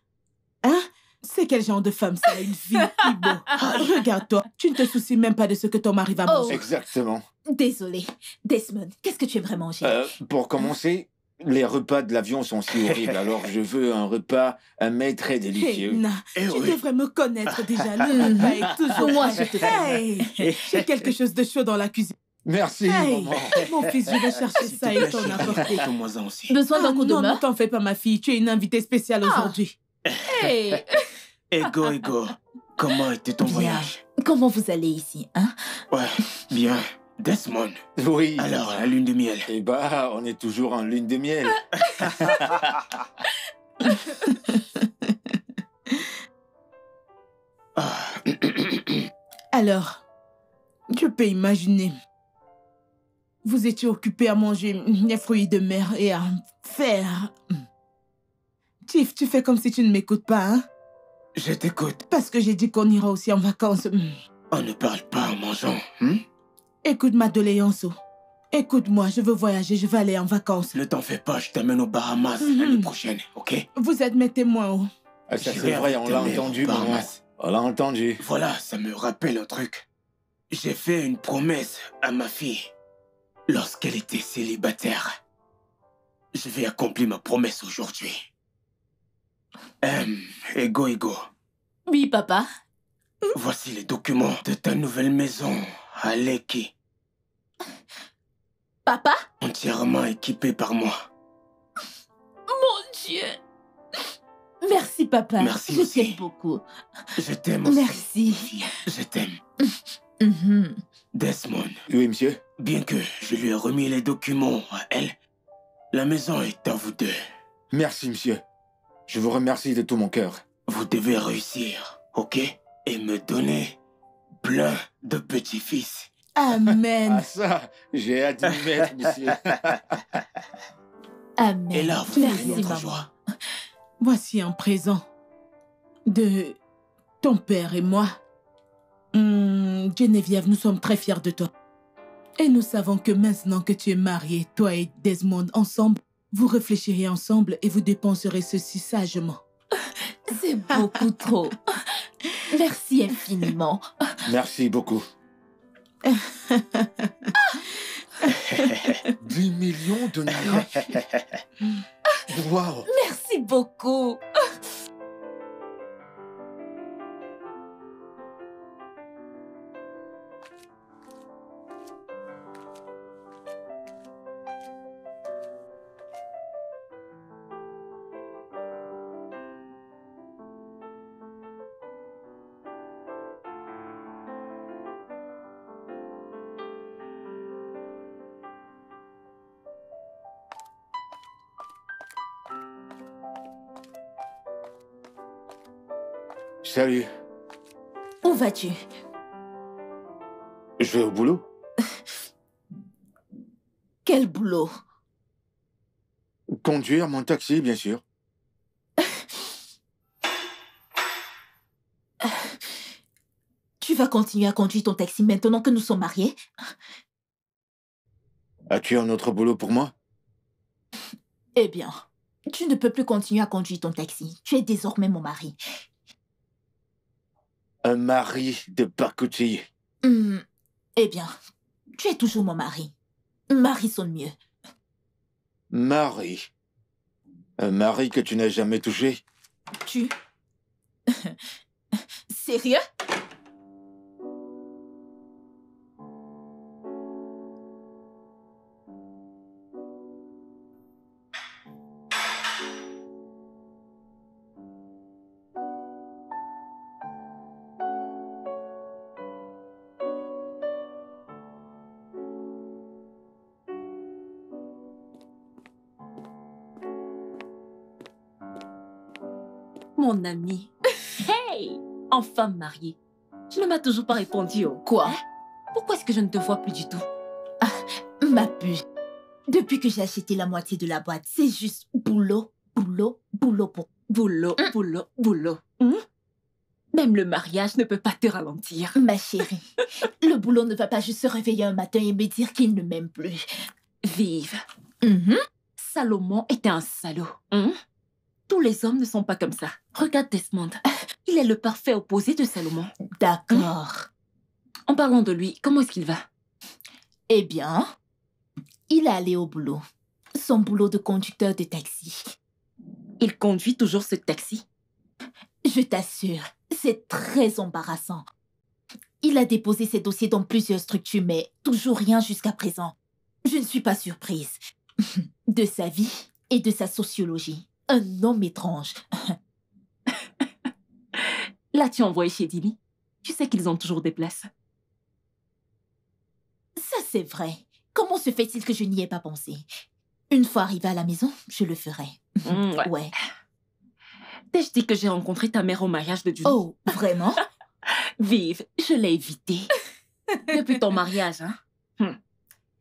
E: Hein? C'est quel genre de femme ça, une fille Ibo? Regarde-toi, tu ne te soucies même pas de ce que ton mari va
C: Oh.
E: manger.
I: Exactement.
C: Désolée. Desmond, qu'est-ce que tu aimerais manger?
I: Pour commencer, les repas de l'avion sont si horribles. Alors je veux un repas, mais très
E: Hey,
I: délicieux.
E: Na,
B: Eh
E: tu
B: oui.
E: devrais me connaître déjà. Le repas est toujours
C: Moi,
E: prêt.
C: je te connais.
E: Hey, j'ai quelque chose de chaud dans la cuisine.
I: Merci,
E: Hey,
I: maman.
E: mon fils, je vais chercher
B: S'il te
E: ça
B: plaît,
E: et t'en
B: chérie,
E: apporter.
B: apporte-moi-en aussi.
C: Besoin d'un coup de
E: non, ne
C: main?
E: t'en fais pas, ma fille. Tu es une invitée spéciale aujourd'hui.
C: Hey.
B: Ego. Comment était ton
C: Bien.
B: voyage?
C: Comment vous allez ici, hein?
B: Ouais, bien. Desmond.
I: Oui.
B: Alors, la lune de miel.
I: Eh bah, on est toujours en lune de miel.
B: Ah,
E: Alors, tu peux imaginer. Vous étiez occupé à manger les fruits de mer et à faire... Tiff, tu fais comme si tu ne m'écoutes pas, hein?
B: je t'écoute.
E: Parce que j'ai dit qu'on ira aussi en vacances.
B: On ne parle pas en mangeant. Hein?
E: Écoute ma doléance. Oh. Écoute-moi, je veux voyager, je veux aller en vacances.
B: Ne t'en fais pas, je t'amène aux Bahamas l'année prochaine, ok?
E: Vous êtes mes témoins, oh.
I: Ah, ça
B: J'irai
I: c'est vrai,
B: avec
I: on l'a
B: ta mère
I: entendu,
B: aux
I: maman.
B: Bahamas.
I: On l'a entendu.
B: Voilà, ça me rappelle un truc. J'ai fait une promesse à ma fille lorsqu'elle était célibataire. Je vais accomplir ma promesse aujourd'hui. Ego.
C: Oui, papa.
B: Voici les documents de ta nouvelle maison à Lekki,
C: Papa?
B: entièrement équipée par moi.
C: Mon Dieu. Merci, papa.
B: Merci
C: Je
B: aussi.
C: t'aime beaucoup.
B: Je t'aime aussi.
C: Merci.
B: Je t'aime.
C: Mhm.
B: Desmond,
I: Oui, monsieur.
B: bien que je lui ai remis les documents à elle, la maison est à vous deux.
I: Merci, monsieur. Je vous remercie de tout mon cœur.
B: Vous devez réussir, ok? Et me donner plein de petits-fils.
E: Amen.
I: Ah ça, j'ai hâte d'y mettre, monsieur.
C: Amen.
B: Et là, vous
C: Merci,
B: verrez notre
C: maman.
B: joie.
E: Voici un présent de ton père et moi, Geneviève, nous sommes très fiers de toi. Et nous savons que maintenant que tu es mariée, toi et Desmond ensemble, vous réfléchirez ensemble et vous dépenserez ceci sagement.
C: C'est beaucoup trop. Merci infiniment.
I: Merci beaucoup. 10 millions de naira. Waouh.
C: Merci beaucoup.
I: Salut.
C: Où vas-tu?
I: Je vais au boulot.
C: Quel boulot?
I: Conduire mon taxi, bien sûr.
C: Tu vas continuer à conduire ton taxi maintenant que nous sommes mariés?
I: As-tu un autre boulot pour moi?
C: Eh bien, tu ne peux plus continuer à conduire ton taxi. Tu es désormais mon mari.
I: Un mari de pacotille.
C: Eh bien, tu es toujours mon mari. Mari sonne mieux.
I: Mari. Un mari que tu n'as jamais touché.
C: Tu... Sérieux?
G: Mon ami. Hey! Enfin mariée. Tu ne m'as toujours pas répondu. Oh.
C: Quoi?
G: Pourquoi est-ce que je ne te vois plus du tout?
C: Ma puce. Depuis que j'ai acheté la moitié de la boîte, c'est juste boulot, boulot, boulot pour...
G: Boulot, boulot, boulot. Même le mariage ne peut pas te ralentir.
C: Ma chérie, le boulot ne va pas juste se réveiller un matin et me dire qu'il ne m'aime plus.
G: Vive. Salomon était un salaud. Tous les hommes ne sont pas comme ça. Regarde Desmond. Il est le parfait opposé de Salomon.
C: D'accord.
G: En parlant de lui, comment est-ce qu'il va?
C: Eh bien, il est allé au boulot. Son boulot de conducteur de taxi.
G: Il conduit toujours ce taxi?
C: Je t'assure, c'est très embarrassant. Il a déposé ses dossiers dans plusieurs structures, mais toujours rien jusqu'à présent. Je ne suis pas surprise. De sa vie et de sa sociologie. Un homme étrange.
G: L'as-tu envoyé chez Dili? Tu sais qu'ils ont toujours des places.
C: Ça, c'est vrai. Comment se fait-il que je n'y ai pas pensé? Une fois arrivée à la maison, je le ferai. Ouais.
G: T'ai-je dit que j'ai rencontré ta mère au mariage de Julie?
C: Oh, vraiment?
G: Vive, je l'ai évité. Depuis ton mariage, hein?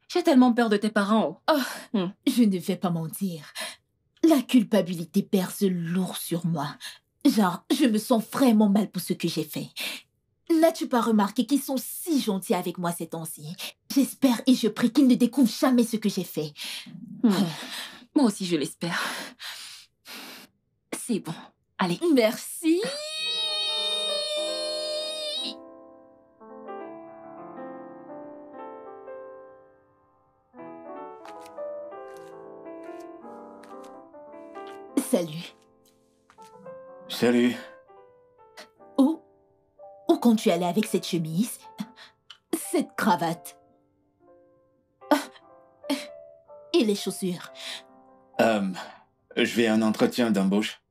G: J'ai tellement peur de tes parents.
C: Je ne vais pas mentir. La culpabilité pèse lourd sur moi. Genre, je me sens vraiment mal pour ce que j'ai fait. N'as-tu pas remarqué qu'ils sont si gentils avec moi ces temps-ci? J'espère et je prie qu'ils ne découvrent jamais ce que j'ai fait.
G: Moi aussi, je l'espère. C'est bon. Allez.
C: Merci. Salut.
I: Salut.
C: Où comptes-tu aller avec cette chemise? Cette cravate? Et les chaussures?
I: Je vais à un entretien d'embauche.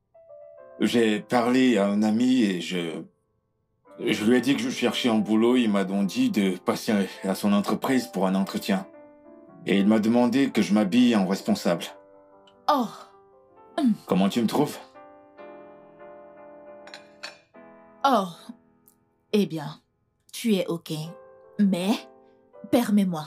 I: J'ai parlé à un ami et je lui ai dit que je cherchais un boulot. Il m'a donc dit de passer à son entreprise pour un entretien. Et il m'a demandé que je m'habille en responsable.
C: Oh.
I: Comment tu me trouves?
C: Oh. Eh bien, tu es OK. Mais, permets-moi.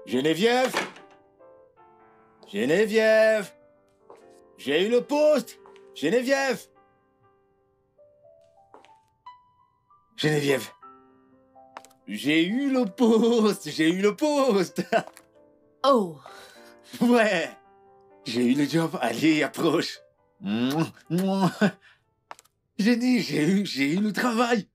I: Geneviève! Geneviève! J'ai eu le poste! Geneviève! Geneviève! J'ai eu le poste! J'ai eu le poste!
C: Oh,
I: Ouais! J'ai eu le job. Allez, approche! Mouah, mouah. J'ai dit, j'ai eu le travail!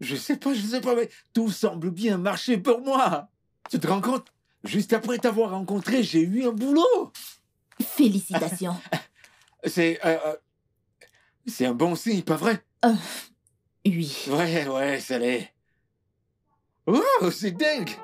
I: Je sais pas, mais tout semble bien marcher pour moi! Tu te rends compte? Juste après t'avoir rencontré, j'ai eu un boulot!
C: félicitations.
I: C'est un bon signe, pas vrai?
C: Oui.
I: Ouais, ça l'est. Wow, c'est dingue!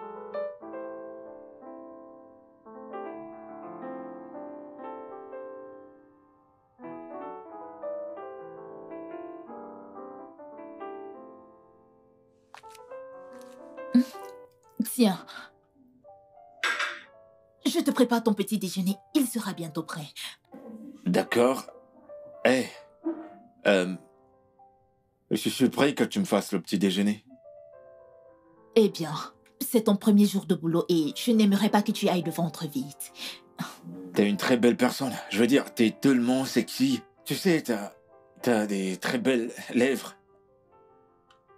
C: Tiens. Je te prépare ton petit déjeuner. Il sera bientôt prêt.
I: D'accord. Eh, je suis prêt que tu me fasses le petit déjeuner.
C: Eh bien, c'est ton premier jour de boulot et je n'aimerais pas que tu ailles le ventre vide.
I: T'es une très belle personne. Je veux dire, t'es tellement sexy. Tu sais, t'as des très belles lèvres.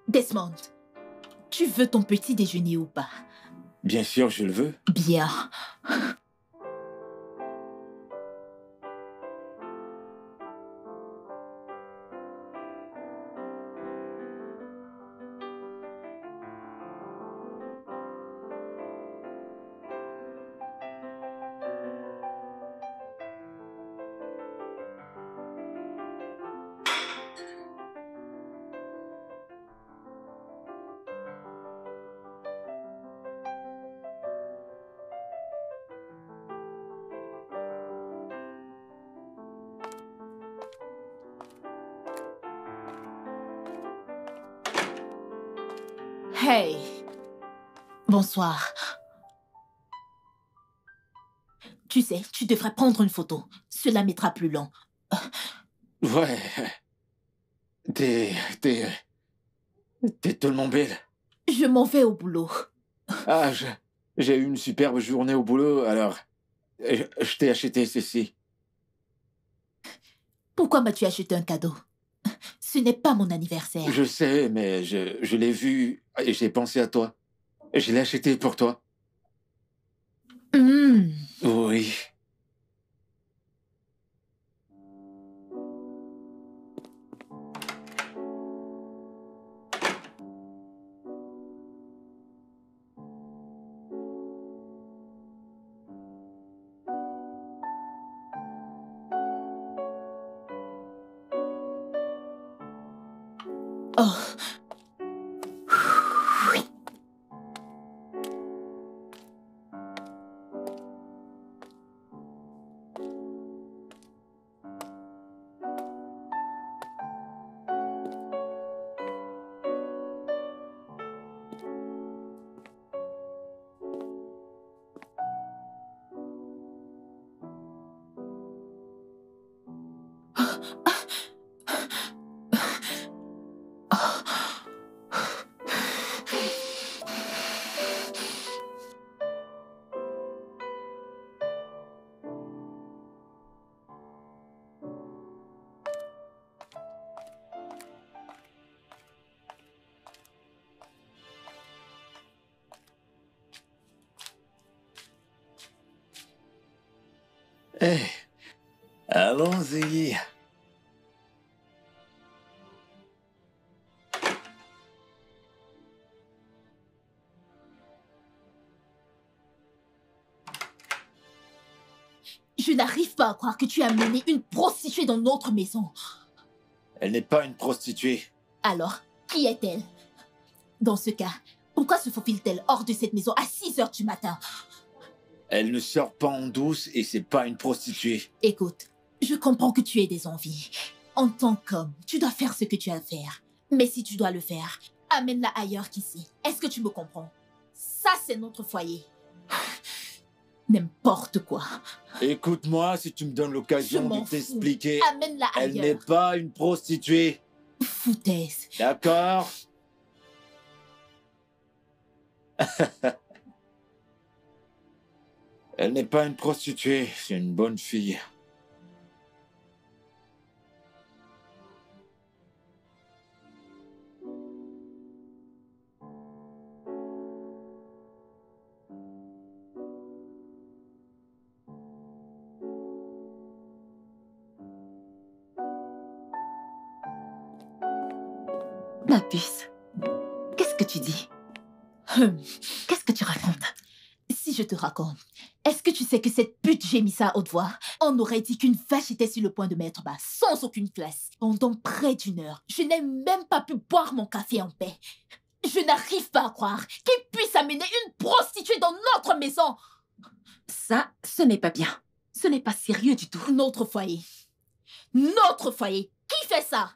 C: Desmond, tu veux ton petit déjeuner ou pas?
I: Bien sûr, je le veux.
C: Bien. Hey. Bonsoir. Tu sais, tu devrais prendre une photo. Cela mettra plus long.
I: Ouais. T'es tellement belle.
C: Je m'en vais au boulot.
I: Ah, j'ai eu une superbe journée au boulot, alors je t'ai acheté ceci.
C: Pourquoi m'as-tu acheté un cadeau? Ce n'est pas mon anniversaire.
I: Je sais, mais je l'ai vu et j'ai pensé à toi. Je l'ai acheté pour toi. Oui.
C: Oh.
I: Eh, allons-y.
C: Je n'arrive pas à croire que tu as mené une prostituée dans notre maison.
I: Elle n'est pas une prostituée.
C: Alors, qui est-elle? Dans ce cas, pourquoi se faufile-t-elle hors de cette maison à 6 heures du matin?
I: Elle ne sort pas en douce et c'est pas une prostituée.
C: Écoute, je comprends que tu aies des envies. En tant qu'homme, tu dois faire ce que tu as à faire. Mais si tu dois le faire, amène-la ailleurs qu'ici. Est-ce que tu me comprends? Ça, c'est notre foyer. N'importe quoi.
I: Écoute-moi, si tu me donnes
C: Je
I: l'occasion
C: m'en
I: de
C: fous.
I: t'expliquer,
C: Amène-la
I: elle n'est
C: ailleurs.
I: pas une prostituée.
C: Foutaise.
I: D'accord? Elle n'est pas une prostituée, c'est une bonne fille.
G: Ma puce, qu'est-ce que tu dis? Qu'est-ce que tu racontes?
C: Si je te raconte, est-ce que tu sais que cette pute gémit ça à haute voix? On aurait dit qu'une vache était sur le point de mettre bas, sans aucune classe. Pendant près d'une heure, je n'ai même pas pu boire mon café en paix. Je n'arrive pas à croire qu'il puisse amener une prostituée dans notre maison.
G: Ça, ce n'est pas bien. Ce n'est pas sérieux du tout.
C: Notre foyer. Notre foyer. Qui fait ça?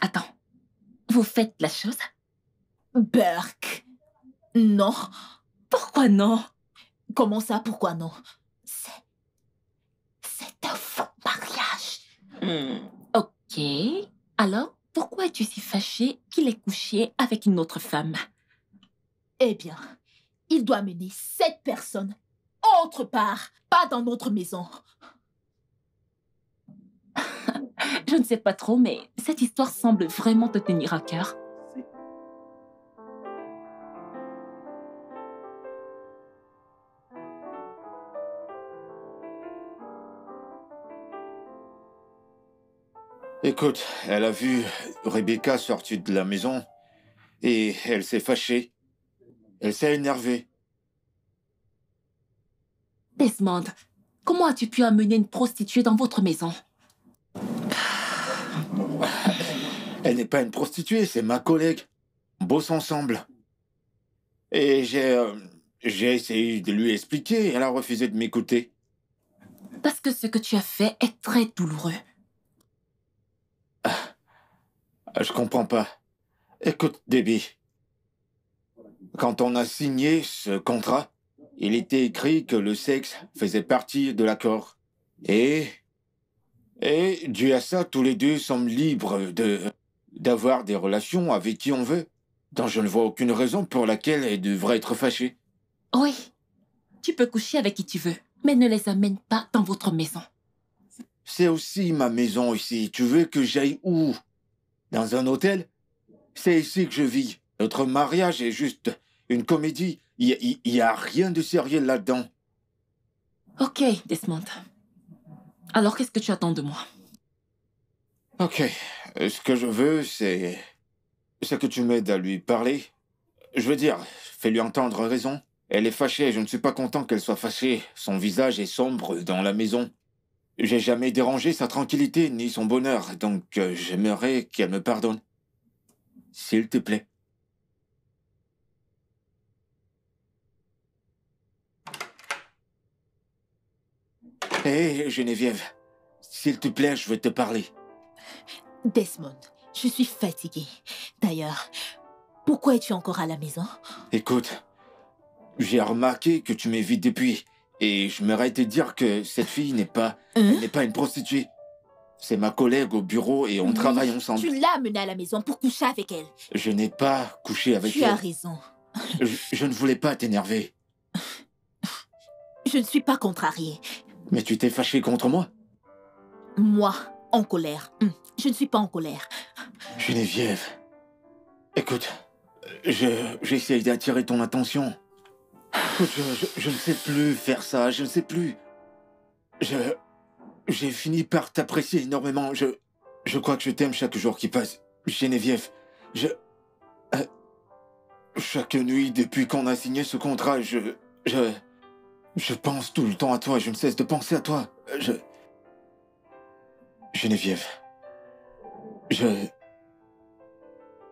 G: Attends. Vous faites la chose?
C: Burke. Non.
G: Pourquoi non?
C: Comment ça, pourquoi non? C'est un faux mariage.
G: Ok. Alors, pourquoi es-tu si fâché qu'il ait couché avec une autre femme?
C: Eh bien, il doit mener cette personne autre part, pas dans notre maison.
G: Je ne sais pas trop, mais cette histoire semble vraiment te tenir à cœur.
I: Écoute, elle a vu Rebecca sortir de la maison et elle s'est fâchée. Elle s'est énervée.
G: Desmond, comment as-tu pu amener une prostituée dans votre maison?
I: Elle n'est pas une prostituée, c'est ma collègue. On bosse ensemble. Et j'ai essayé de lui expliquer, elle a refusé de m'écouter.
G: Parce que ce que tu as fait est très douloureux.
I: Je comprends pas. Écoute, Debbie. Quand on a signé ce contrat, il était écrit que le sexe faisait partie de l'accord. Et dû à ça, tous les deux sommes libres d'avoir des relations avec qui on veut. Donc je ne vois aucune raison pour laquelle elle devrait être fâchée.
G: Oui, tu peux coucher avec qui tu veux, mais ne les amène pas dans votre maison.
I: C'est aussi ma maison ici. Tu veux que j'aille où? Dans un hôtel? C'est ici que je vis. Notre mariage est juste une comédie. Il y a rien de sérieux là-dedans.
G: Ok, Desmond. Alors qu'est-ce que tu attends de moi?
I: Ok. Ce que je veux, c'est que tu m'aides à lui parler. Je veux dire, fais-lui entendre raison. Elle est fâchée, je ne suis pas content qu'elle soit fâchée. Son visage est sombre dans la maison. J'ai jamais dérangé sa tranquillité ni son bonheur, donc j'aimerais qu'elle me pardonne. S'il te plaît. Hé, Geneviève, s'il te plaît, je veux te parler.
C: Desmond, je suis fatiguée. D'ailleurs, pourquoi es-tu encore à la maison?
I: Écoute, j'ai remarqué que tu m'évites depuis, et je m'aurais te dire que cette fille n'est pas une prostituée. C'est ma collègue au bureau et on travaille ensemble.
C: Tu l'as amenée à la maison pour coucher avec elle.
I: Je n'ai pas couché avec elle.
C: Tu as raison.
I: Je ne voulais pas t'énerver.
C: Je ne suis pas contrariée.
I: Mais tu t'es fâché contre moi?
C: Moi, en colère. Je ne suis pas en colère.
I: Geneviève, écoute, j'essaye d'attirer ton attention. Écoute, je ne sais plus faire ça, je ne sais plus. J'ai fini par t'apprécier énormément. Je crois que je t'aime chaque jour qui passe. Geneviève, chaque nuit depuis qu'on a signé ce contrat, je pense tout le temps à toi. Je ne cesse de penser à toi. Geneviève, je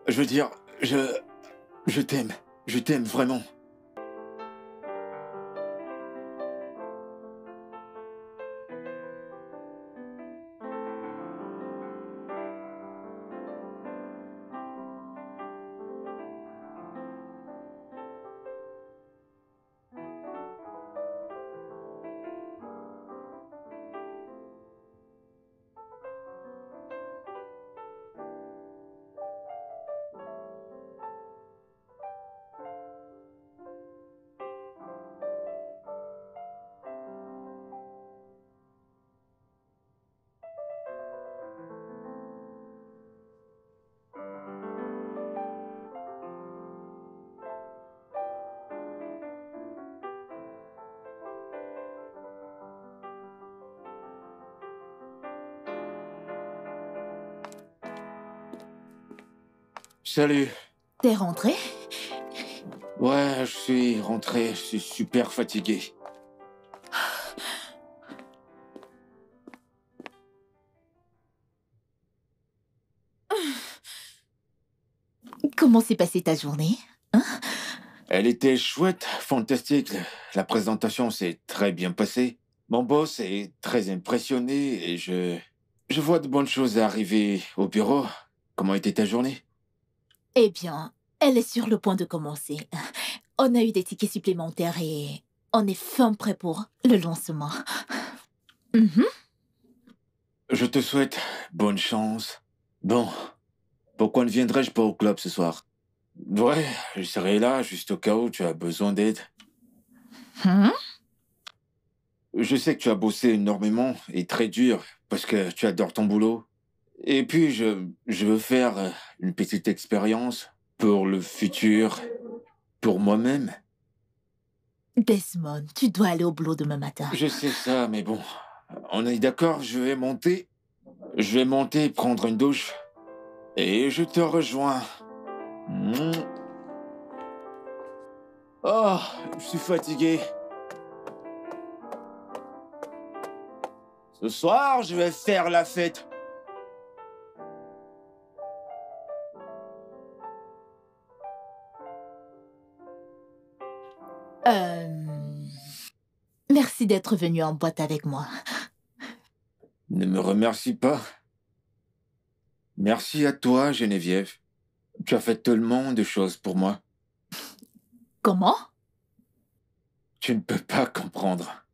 I: veux dire, je t'aime. Je t'aime vraiment. Salut.
C: T'es rentré?
I: Ouais, je suis rentré, je suis super fatigué.
C: Comment s'est passée ta journée?
I: Elle était chouette, fantastique. La présentation s'est très bien passée. Mon boss est très impressionné et je vois de bonnes choses arriver au bureau. Comment était ta journée?
C: Eh bien, elle est sur le point de commencer. On a eu des tickets supplémentaires et on est fin prêt pour le lancement. Mhm.
I: Je te souhaite bonne chance. Bon, pourquoi ne viendrais-je pas au club ce soir? Ouais, je serai là juste au cas où tu as besoin d'aide.
C: Hein?
I: Je sais que tu as bossé énormément et très dur parce que tu adores ton boulot. Et puis, je veux faire une petite expérience pour le futur, pour moi-même.
C: Desmond, tu dois aller au boulot demain matin.
I: Je sais ça, mais bon, on est d'accord, je vais monter. Je vais monter, prendre une douche. Et je te rejoins. Oh, je suis fatigué. Ce soir, je vais faire la fête.
C: Merci d'être venu en boîte avec moi.
I: Ne me remercie pas. Merci à toi, Geneviève. Tu as fait tellement de choses pour moi.
C: Comment?
I: Tu ne peux pas comprendre.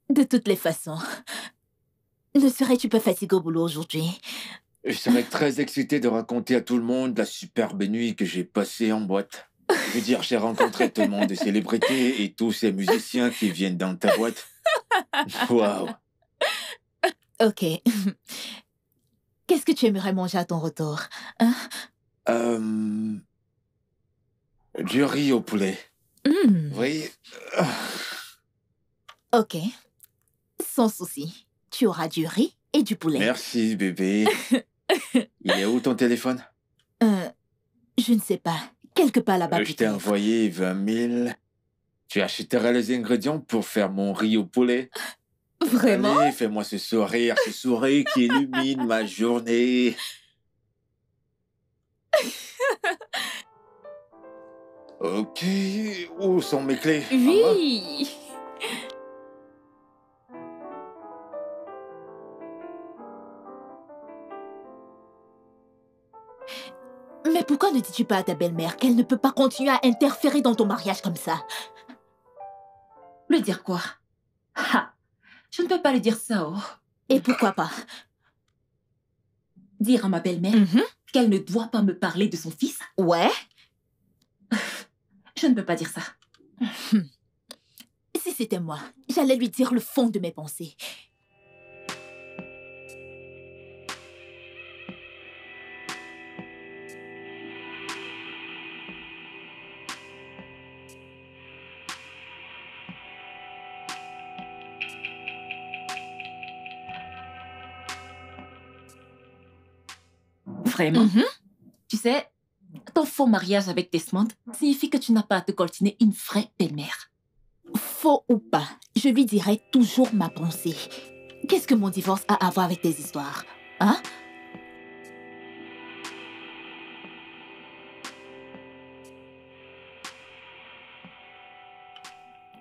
C: De toutes les façons, ne serais-tu pas fatigué au boulot aujourd'hui?
I: Je serais très excité de raconter à tout le monde la superbe nuit que j'ai passée en boîte. Je veux dire, j'ai rencontré tellement de célébrités et tous ces musiciens qui viennent dans ta boîte. Waouh!
C: Ok. Qu'est-ce que tu aimerais manger à ton retour? Hein?
I: Du riz au poulet. Oui.
C: Ok. Sans souci. Tu auras du riz et du poulet.
I: Merci, bébé. Il est où ton téléphone?
C: Je ne sais pas. Quelque part là-bas.
I: Je t'ai envoyé 20 000. Tu achèteras les ingrédients pour faire mon riz au poulet.
C: Vraiment?
I: Allez, fais-moi ce sourire qui illumine ma journée. Ok, où sont mes clés?
C: Oui. Mais pourquoi ne dis-tu pas à ta belle-mère qu'elle ne peut pas continuer à interférer dans ton mariage comme ça?
G: Lui dire quoi? Ha! Je ne peux pas lui dire ça, oh.
C: Et pourquoi pas?
G: Dire à ma belle-mère qu'elle ne doit pas me parler de son fils?
C: Ouais.
G: Je ne peux pas dire ça.
C: Si c'était moi, j'allais lui dire le fond de mes pensées.
G: Vraiment? Tu sais, ton faux mariage avec Desmond signifie que tu n'as pas à te coltiner une vraie belle-mère.
C: Faux ou pas, je lui dirai toujours ma pensée. Qu'est-ce que mon divorce a à voir avec tes histoires? Hein?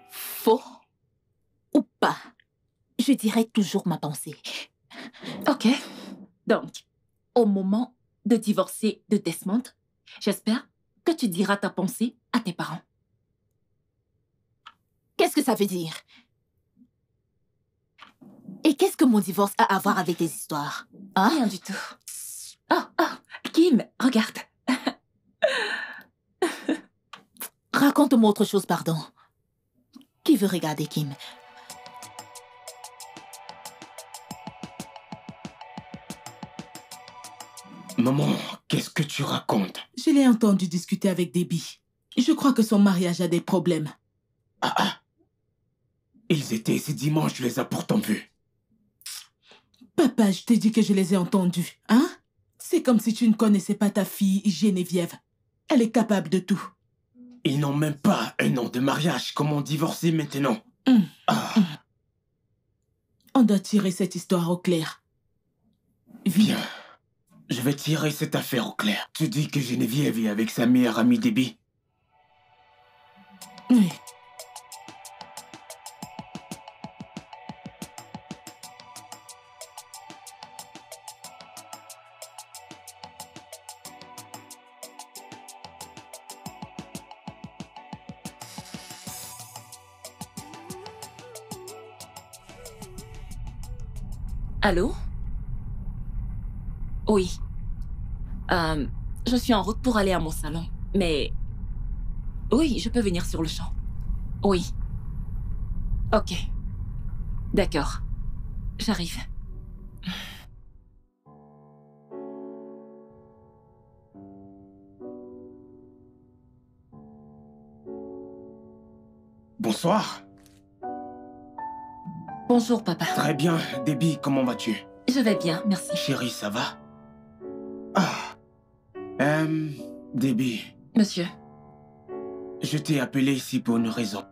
C: Faux ou pas, je dirai toujours ma pensée.
G: Ok. Donc, au moment de divorcer de Desmond, j'espère que tu diras ta pensée à tes parents.
C: Qu'est-ce que ça veut dire? Et qu'est-ce que mon divorce a à voir avec tes histoires? Hein?
G: Rien du tout. Oh, Kim, regarde.
C: Raconte-moi autre chose, pardon. Qui veut regarder Kim?
B: Maman, qu'est-ce que tu racontes?
E: Je l'ai entendu discuter avec Debbie. Je crois que son mariage a des problèmes.
B: Ils étaient ici dimanche, tu les as pourtant vus.
E: Pas Papa, je t'ai dit que je les ai entendus, hein? C'est comme si tu ne connaissais pas ta fille Geneviève. Elle est capable de tout.
B: Ils n'ont même pas un an de mariage. Comment divorcer maintenant?
E: On doit tirer cette histoire au clair.
B: Bien. Je vais tirer cette affaire au clair. Tu dis que Geneviève est avec sa meilleure amie Debbie?
E: Oui.
G: Allô? Oui. Je suis en route pour aller à mon salon, mais... Oui, je peux venir sur le champ. Oui. Ok. D'accord. J'arrive.
B: Bonsoir.
G: Bonjour, papa.
B: Très bien. Debbie, comment vas-tu?
G: Je vais bien, merci.
B: Chérie, ça va? Debbie.
G: Monsieur.
B: Je t'ai appelé ici pour une raison.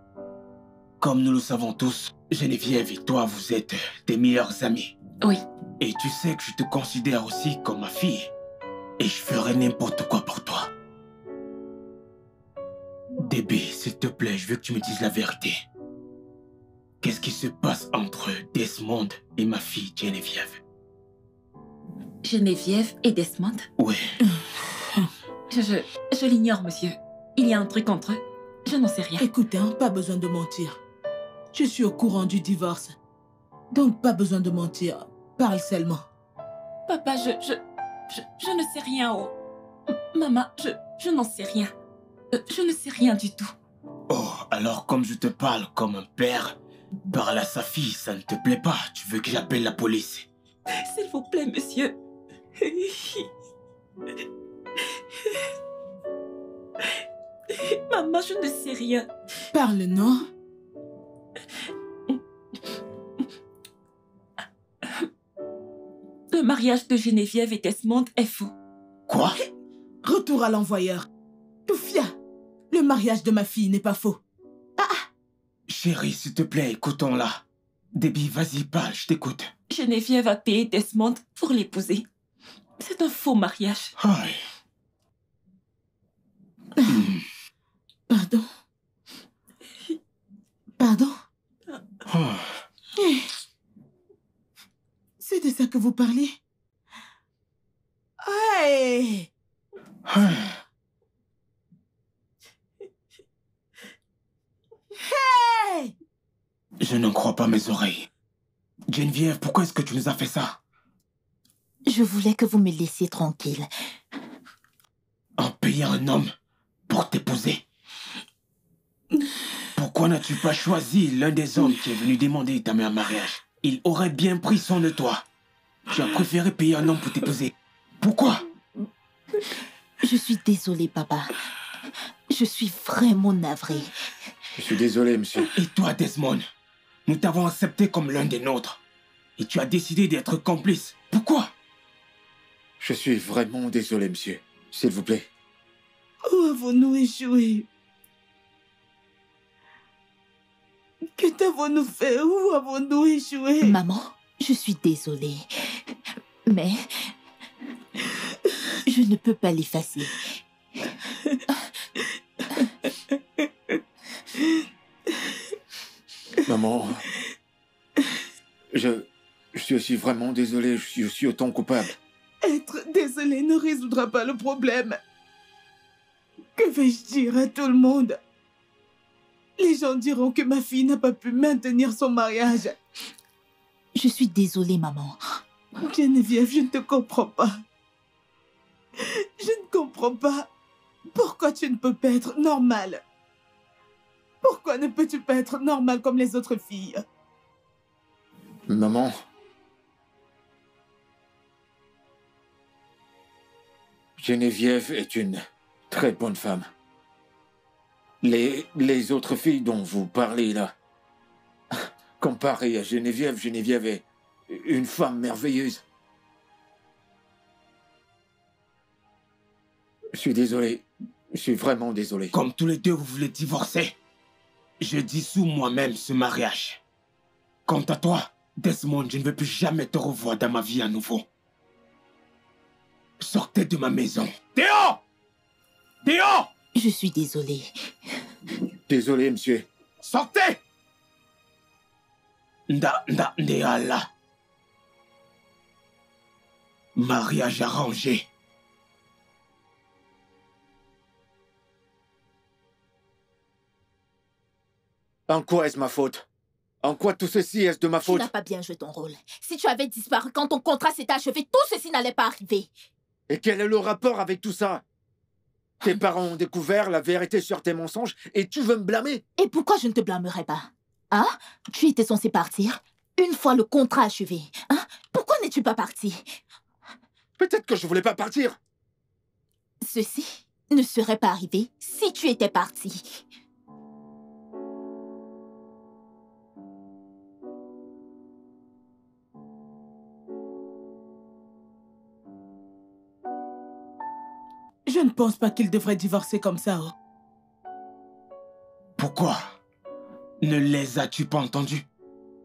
B: Comme nous le savons tous, Geneviève et toi, vous êtes tes meilleurs amis.
G: Oui.
B: Et tu sais que je te considère aussi comme ma fille. Et je ferai n'importe quoi pour toi. Debbie, s'il te plaît, je veux que tu me dises la vérité. Qu'est-ce qui se passe entre Desmond et ma fille Geneviève?
G: Geneviève et Desmond?
B: Oui.
G: Je l'ignore, monsieur. Il y a un truc entre eux. Je n'en sais rien.
E: Écoute, hein, pas besoin de mentir. Je suis au courant du divorce. Donc, pas besoin de mentir. Parle seulement.
G: Papa, je ne sais rien. Oh. Maman, je n'en sais rien. Je ne sais rien du tout.
B: Oh, alors comme je te parle comme un père, parle à sa fille, ça ne te plaît pas. Tu veux que j'appelle la police?
G: S'il vous plaît, monsieur. Maman, je ne sais rien.
E: Parle, non?
G: Le mariage de Geneviève et Desmond est faux.
B: Quoi?
E: Retour à l'envoyeur. Toufia, le mariage de ma fille n'est pas faux.
B: Chérie, s'il te plaît, écoutons-la. Debbie, vas-y, parle, je t'écoute.
G: Geneviève a payé Desmond pour l'épouser. C'est un faux mariage.
B: Aïe.
E: Pardon? Pardon?
B: Oh.
E: C'est de ça que vous parlez? Hey! Hey!
B: Je n'en crois pas mes oreilles. Geneviève, pourquoi est-ce que tu nous as fait ça?
C: Je voulais que vous me laissiez tranquille.
B: En payant un homme pour t'épouser? Pourquoi n'as-tu pas choisi l'un des hommes qui est venu demander ta main en mariage? Il aurait bien pris soin de toi. Tu as préféré payer un homme pour t'épouser. Pourquoi?
C: Je suis désolée, papa. Je suis vraiment navrée.
I: Je suis désolé, monsieur.
B: Et toi, Desmond? Nous t'avons accepté comme l'un des nôtres. Et tu as décidé d'être complice. Pourquoi?
I: Je suis vraiment désolé, monsieur. S'il vous plaît.
E: Où avons-nous échoué? Que t'avons-nous fait? Où avons-nous échoué?
C: Maman, je suis désolée. Mais je ne peux pas l'effacer.
I: Maman, je suis aussi vraiment désolé. Je suis aussi autant coupable.
E: Être désolé ne résoudra pas le problème. Que vais-je dire à tout le monde? Les gens diront que ma fille n'a pas pu maintenir son mariage.
C: Je suis désolée, maman.
E: Geneviève, je ne te comprends pas. Je ne comprends pas. Pourquoi tu ne peux pas être normale? Pourquoi ne peux-tu pas être normale comme les autres filles?
I: Maman. Geneviève est une très bonne femme. Les autres filles dont vous parlez là, comparées à Geneviève, Geneviève une femme merveilleuse. Je suis désolé. Je suis vraiment désolé.
B: Comme tous les deux, vous voulez divorcer, je dissous moi-même ce mariage. Quant à toi, Desmond, je ne veux plus jamais te revoir dans ma vie à nouveau. Sortez de ma maison. Dehors! Dehors!
C: Je suis désolée.
I: Désolé, monsieur.
B: Sortez! Ndeala. Mariage arrangé.
I: En quoi est-ce ma faute? En quoi tout ceci est-ce de ma
C: Tu
I: faute?
C: n'as pas bien joué ton rôle. Si tu avais disparu quand ton contrat s'était achevé, tout ceci n'allait pas arriver.
I: Et quel est le rapport avec tout ça? Tes parents ont découvert la vérité sur tes mensonges et tu veux me blâmer?
C: Et pourquoi je ne te blâmerais pas? Hein? Tu étais censé partir une fois le contrat achevé. Hein? Pourquoi n'es-tu pas parti?
I: Peut-être que je voulais pas partir.
C: Ceci ne serait pas arrivé si tu étais parti.
E: Je ne pense pas qu'il devrait divorcer comme ça. Oh.
B: Pourquoi? Ne les as-tu pas entendus?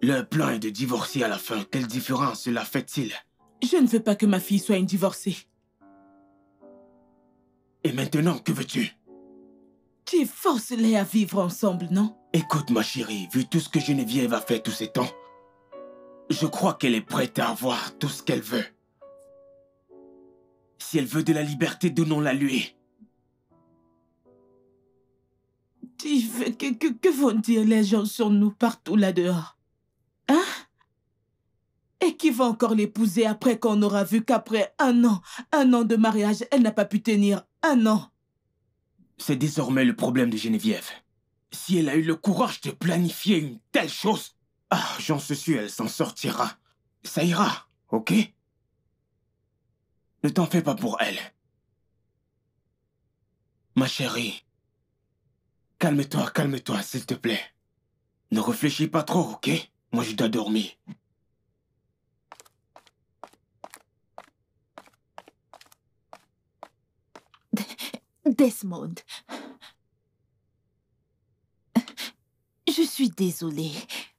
B: Leur plan est de divorcer à la fin. Quelle différence cela fait-il?
E: Je ne veux pas que ma fille soit une divorcée.
B: Et maintenant, que veux-tu?
E: Tu forces-les à vivre ensemble, non?
B: Écoute, ma chérie, vu tout ce que Geneviève a fait tous ces temps, je crois qu'elle est prête à avoir tout ce qu'elle veut. Si elle veut de la liberté, donnons-la lui.
E: Que vont dire les gens sur nous partout là-dehors? Hein? Et qui va encore l'épouser après qu'on aura vu qu'après un an de mariage, elle n'a pas pu tenir 1 an?
B: C'est désormais le problème de Geneviève. Si elle a eu le courage de planifier une telle chose, j'en suis sûr, elle s'en sortira. Ça ira, ok? Ne t'en fais pas pour elle. Ma chérie, calme-toi, s'il te plaît. Ne réfléchis pas trop, ok? Moi, je dois dormir.
C: Desmond. Je suis désolée.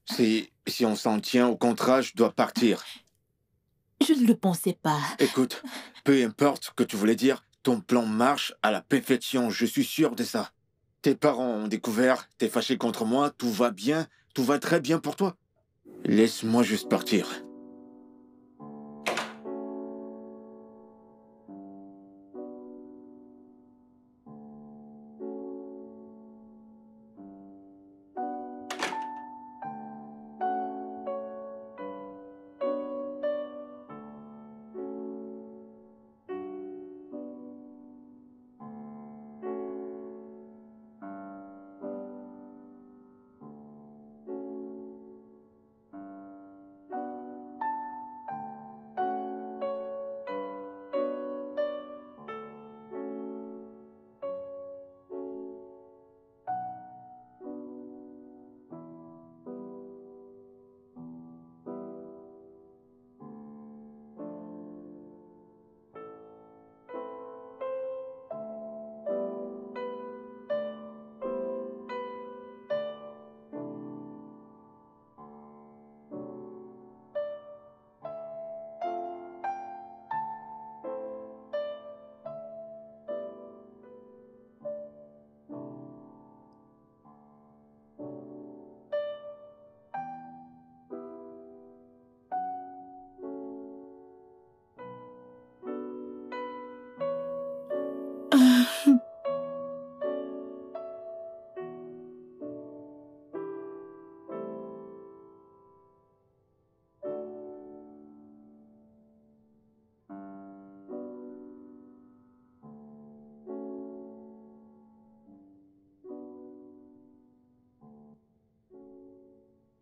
I: Si on s'en tient au contrat, je dois partir.
C: Je ne le pensais pas.
I: Écoute, peu importe ce que tu voulais dire, ton plan marche à la perfection, je suis sûr de ça. Tes parents ont découvert, t'es fâché contre moi, tout va bien, tout va très bien pour toi. Laisse-moi juste partir.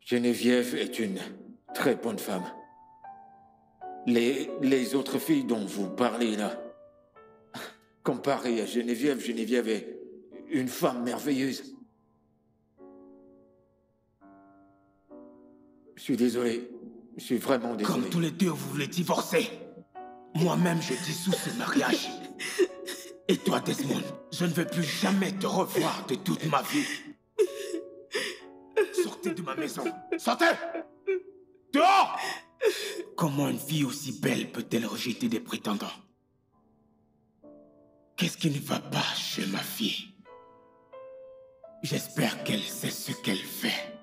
I: Geneviève est une très bonne femme. Les autres filles dont vous parlez là, comparées à Geneviève, Geneviève est une femme merveilleuse. Je suis désolé. Je suis vraiment désolé.
B: Comme tous les deux, vous voulez divorcer. Moi-même, je dissous ce mariage. Et toi, Desmond, je ne veux plus jamais te revoir de toute ma vie. Sortez de ma maison. Sortez! Dehors! Comment une fille aussi belle peut-elle rejeter des prétendants? Qu'est-ce qui ne va pas chez ma fille? J'espère qu'elle sait ce qu'elle fait.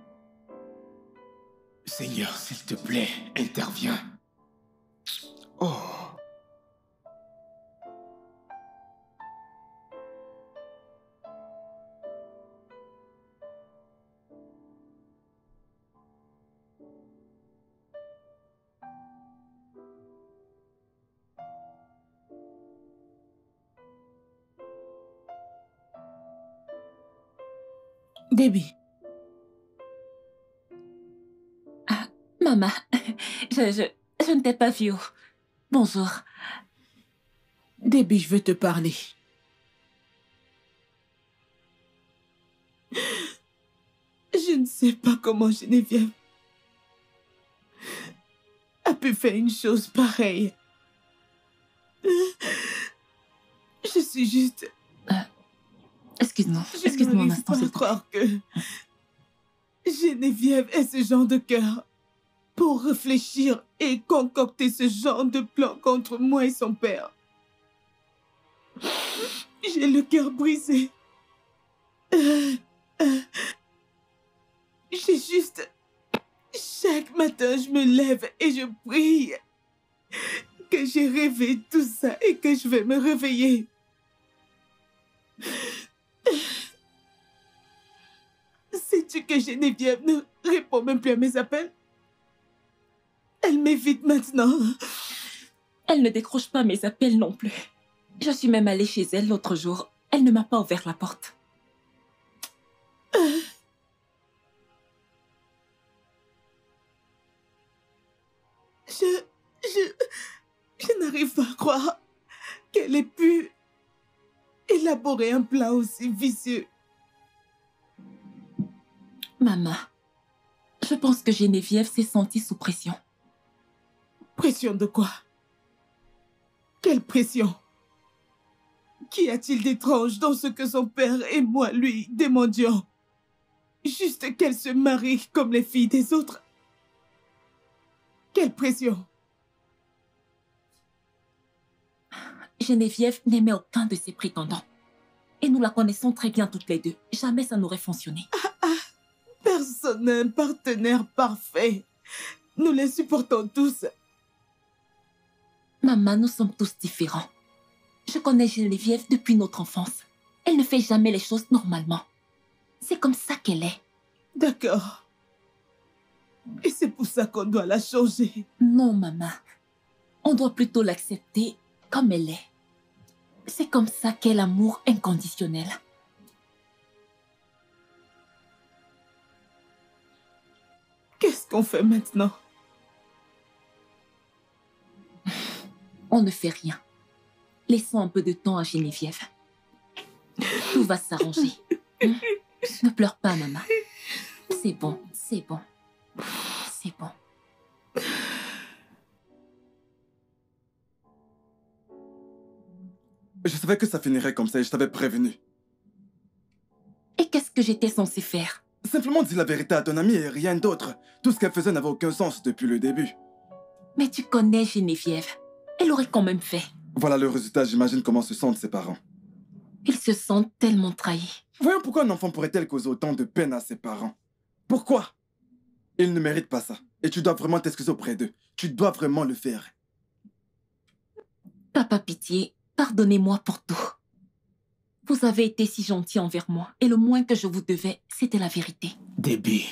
B: Seigneur, s'il te plaît, interviens. Oh.
E: Debbie,
G: Maman, je ne t'ai pas vu. Bonjour.
E: Debbie, je veux te parler. Je ne sais pas comment Geneviève a pu faire une chose pareille. Je suis juste...
G: Excuse-moi
E: Je
G: un
E: n'arrive
G: instant,
E: pas
G: s'il
E: à
G: te plaît.
E: croire que Geneviève ait ce genre de cœur pour réfléchir et concocter ce genre de plan contre moi et son père. J'ai le cœur brisé. J'ai juste... Chaque matin, je me lève et je prie que j'ai rêvé tout ça et que je vais me réveiller. Sais-tu que Geneviève ne répond même plus à mes appels? Elle m'évite maintenant.
G: Elle ne décroche pas mes appels non plus. Je suis même allée chez elle l'autre jour. Elle ne m'a pas ouvert la porte.
E: Je n'arrive pas à croire qu'elle ait pu élaborer un plan aussi vicieux.
G: Maman, je pense que Geneviève s'est sentie sous pression.
E: Pression de quoi? Quelle pression? Qu'y a-t-il d'étrange dans ce que son père et moi lui demandions? Juste qu'elle se marie comme les filles des autres. Quelle pression?
G: Geneviève n'aimait aucun de ses prétendants. Et nous la connaissons très bien toutes les deux. Jamais ça n'aurait fonctionné.
E: Personne n'a un partenaire parfait. Nous les supportons tous.
G: Maman, nous sommes tous différents. Je connais Geneviève depuis notre enfance. Elle ne fait jamais les choses normalement. C'est comme ça qu'elle est.
E: D'accord. Et c'est pour ça qu'on doit la changer.
G: Non, maman. On doit plutôt l'accepter comme elle est. C'est comme ça qu'est l'amour inconditionnel.
E: Qu'est-ce qu'on fait maintenant?
G: On ne fait rien. Laissons un peu de temps à Geneviève. Tout va s'arranger. Hein? Ne pleure pas, maman. C'est bon, c'est bon. C'est bon.
H: Je savais que ça finirait comme ça et je t'avais prévenu.
G: Et qu'est-ce que j'étais censée faire?
H: Simplement dis la vérité à ton amie et rien d'autre. Tout ce qu'elle faisait n'avait aucun sens depuis le début.
G: Mais tu connais Geneviève. Elle aurait quand même fait.
H: Voilà le résultat, j'imagine comment se sentent ses parents.
G: Ils se sentent tellement trahis.
H: Voyons pourquoi un enfant pourrait-elle causer autant de peine à ses parents. Pourquoi? Ils ne méritent pas ça. Et tu dois vraiment t'excuser auprès d'eux. Tu dois vraiment le faire.
G: Papa, pitié, pardonnez-moi pour tout. Vous avez été si gentil envers moi, et le moins que je vous devais, c'était la vérité.
B: Debbie,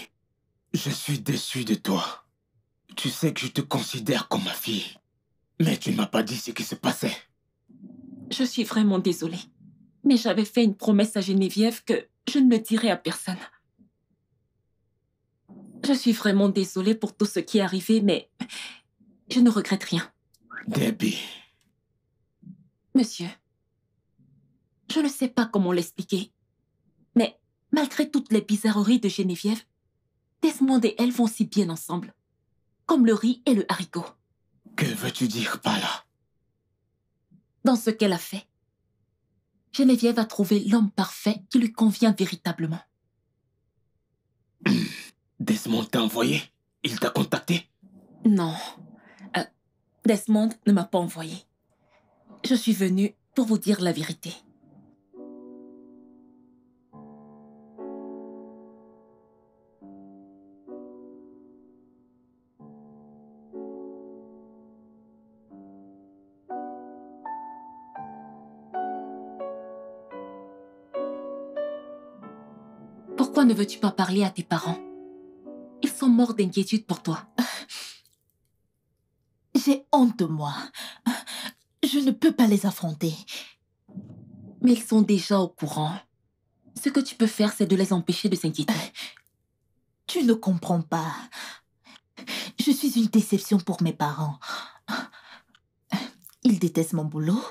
B: je suis déçu de toi. Tu sais que je te considère comme ma fille. Mais tu ne m'as pas dit ce qui se passait.
G: Je suis vraiment désolée. Mais j'avais fait une promesse à Geneviève que je ne le dirai à personne. Je suis vraiment désolée pour tout ce qui est arrivé, mais je ne regrette rien.
B: Debbie.
G: Monsieur, je ne sais pas comment l'expliquer, mais malgré toutes les bizarreries de Geneviève, Desmond et elle vont si bien ensemble. comme le riz et le haricot.
B: Que veux-tu dire par là?
G: Dans ce qu'elle a fait, Geneviève a trouvé l'homme parfait qui lui convient véritablement.
B: Desmond t'a envoyé? Il t'a contacté?
G: Non, Desmond ne m'a pas envoyé. Je suis venue pour vous dire la vérité. Pourquoi ne veux-tu pas parler à tes parents? Ils sont morts d'inquiétude pour toi.
C: J'ai honte de moi. Je ne peux pas les affronter.
G: Mais ils sont déjà au courant. Ce que tu peux faire, c'est de les empêcher de s'inquiéter.
C: Tu ne comprends pas. Je suis une déception pour mes parents. Ils détestent mon boulot.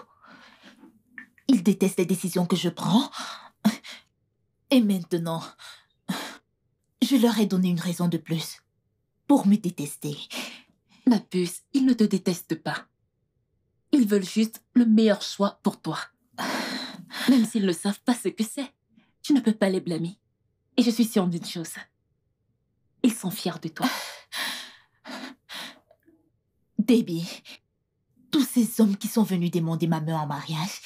C: Ils détestent les décisions que je prends. Et maintenant, je leur ai donné une raison de plus pour me détester.
G: Ma puce, ils ne te détestent pas. Ils veulent juste le meilleur choix pour toi. Même s'ils ne savent pas ce que c'est, tu ne peux pas les blâmer. Et je suis sûre d'une chose. Ils sont fiers de toi.
C: Debbie, tous ces hommes qui sont venus demander ma main en mariage,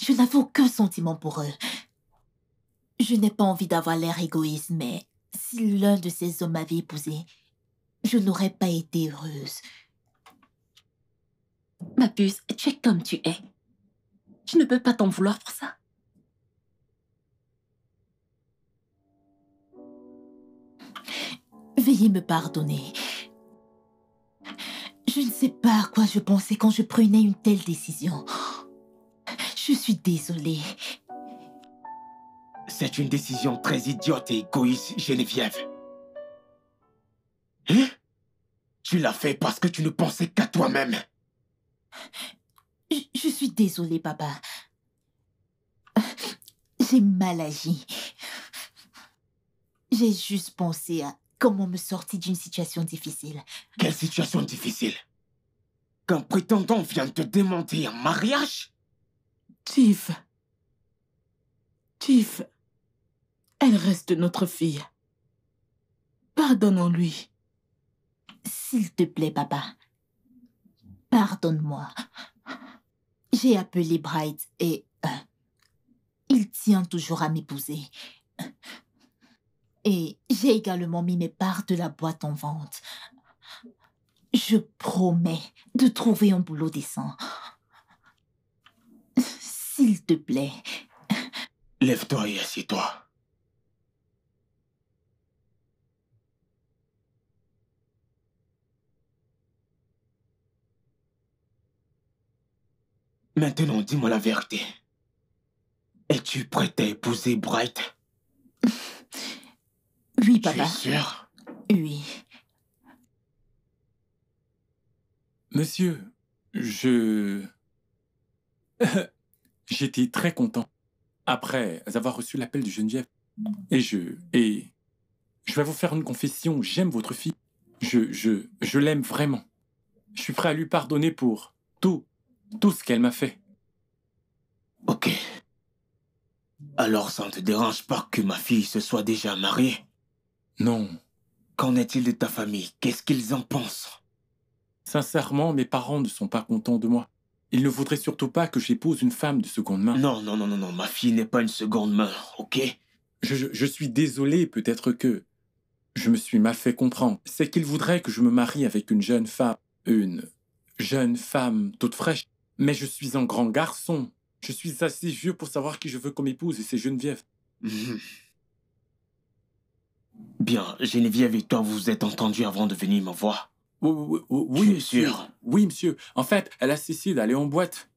C: je n'avais aucun sentiment pour eux. Je n'ai pas envie d'avoir l'air égoïste, mais si l'un de ces hommes m'avait épousée, je n'aurais pas été heureuse.
G: Ma puce, tu es comme tu es. Tu ne peux pas t'en vouloir pour ça.
C: Veuillez me pardonner. Je ne sais pas à quoi je pensais quand je prenais une telle décision. Je suis désolée.
B: C'est une décision très idiote et égoïste, Geneviève. Hein? Tu l'as fait parce que tu ne pensais qu'à toi-même.
C: Je suis désolée, papa. J'ai mal agi. J'ai juste pensé à comment me sortir d'une situation difficile.
B: Quelle situation difficile? Qu'un prétendant vient te demander en mariage?
E: Tiff, elle reste notre fille. Pardonnons-lui.
C: S'il te plaît, papa. Pardonne-moi. J'ai appelé Bright et il tient toujours à m'épouser. Et j'ai également mis mes parts de la boîte en vente. Je promets de trouver un boulot décent. S'il te plaît.
B: Lève-toi et assieds-toi. Maintenant, dis-moi la vérité. Es-tu prête à épouser Bright?
C: Oui, papa.
B: Tu es sûr?
C: Oui.
D: Monsieur, j'étais très content après avoir reçu l'appel de Geneviève. Et je vais vous faire une confession. J'aime votre fille. Je l'aime vraiment. Je suis prêt à lui pardonner pour tout ce qu'elle m'a fait.
B: Ok. Alors ça ne te dérange pas que ma fille se soit déjà mariée?
D: Non.
B: Qu'en est-il de ta famille? Qu'est-ce qu'ils en pensent?
D: Sincèrement, mes parents ne sont pas contents de moi. Ils ne voudraient surtout pas que j'épouse une femme de seconde main.
B: Non, ma fille n'est pas une seconde main, ok?
D: Je suis désolé, peut-être que je me suis mal fait comprendre. C'est qu'ils voudraient que je me marie avec une jeune femme toute fraîche. Mais je suis un grand garçon. Je suis assez vieux pour savoir qui je veux comme épouse et c'est Geneviève.
B: Bien, Geneviève et toi, vous vous êtes entendus avant de venir me voir?
D: Oui,
B: Tu es
D: monsieur.
B: sûr?
D: Oui, monsieur. En fait, elle a cessé d'aller en boîte.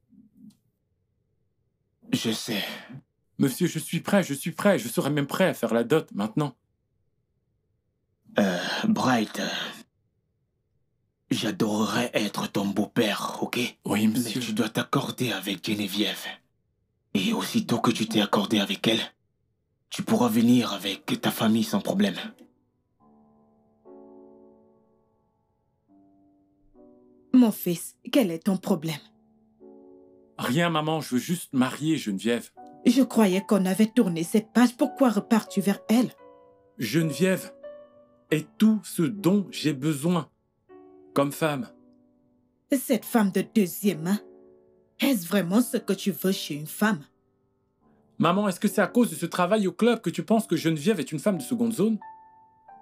B: Je sais.
D: Monsieur, je suis prêt. Je serais même prêt à faire la dot maintenant.
B: Bright, j'adorerais être ton beau-père, ok?
D: Oui, monsieur.
B: Mais tu dois t'accorder avec Geneviève. Et aussitôt que tu t'es accordé avec elle, tu pourras venir avec ta famille sans problème.
F: Mon fils, quel est ton problème?
D: Rien, maman, je veux juste marier Geneviève.
F: Je croyais qu'on avait tourné cette page. Pourquoi repars-tu vers elle?
D: Geneviève est tout ce dont j'ai besoin comme femme.
F: Cette femme de deuxième main, est-ce vraiment ce que tu veux chez une femme?
D: Maman, est-ce que c'est à cause de ce travail au club que tu penses que Geneviève est une femme de seconde zone?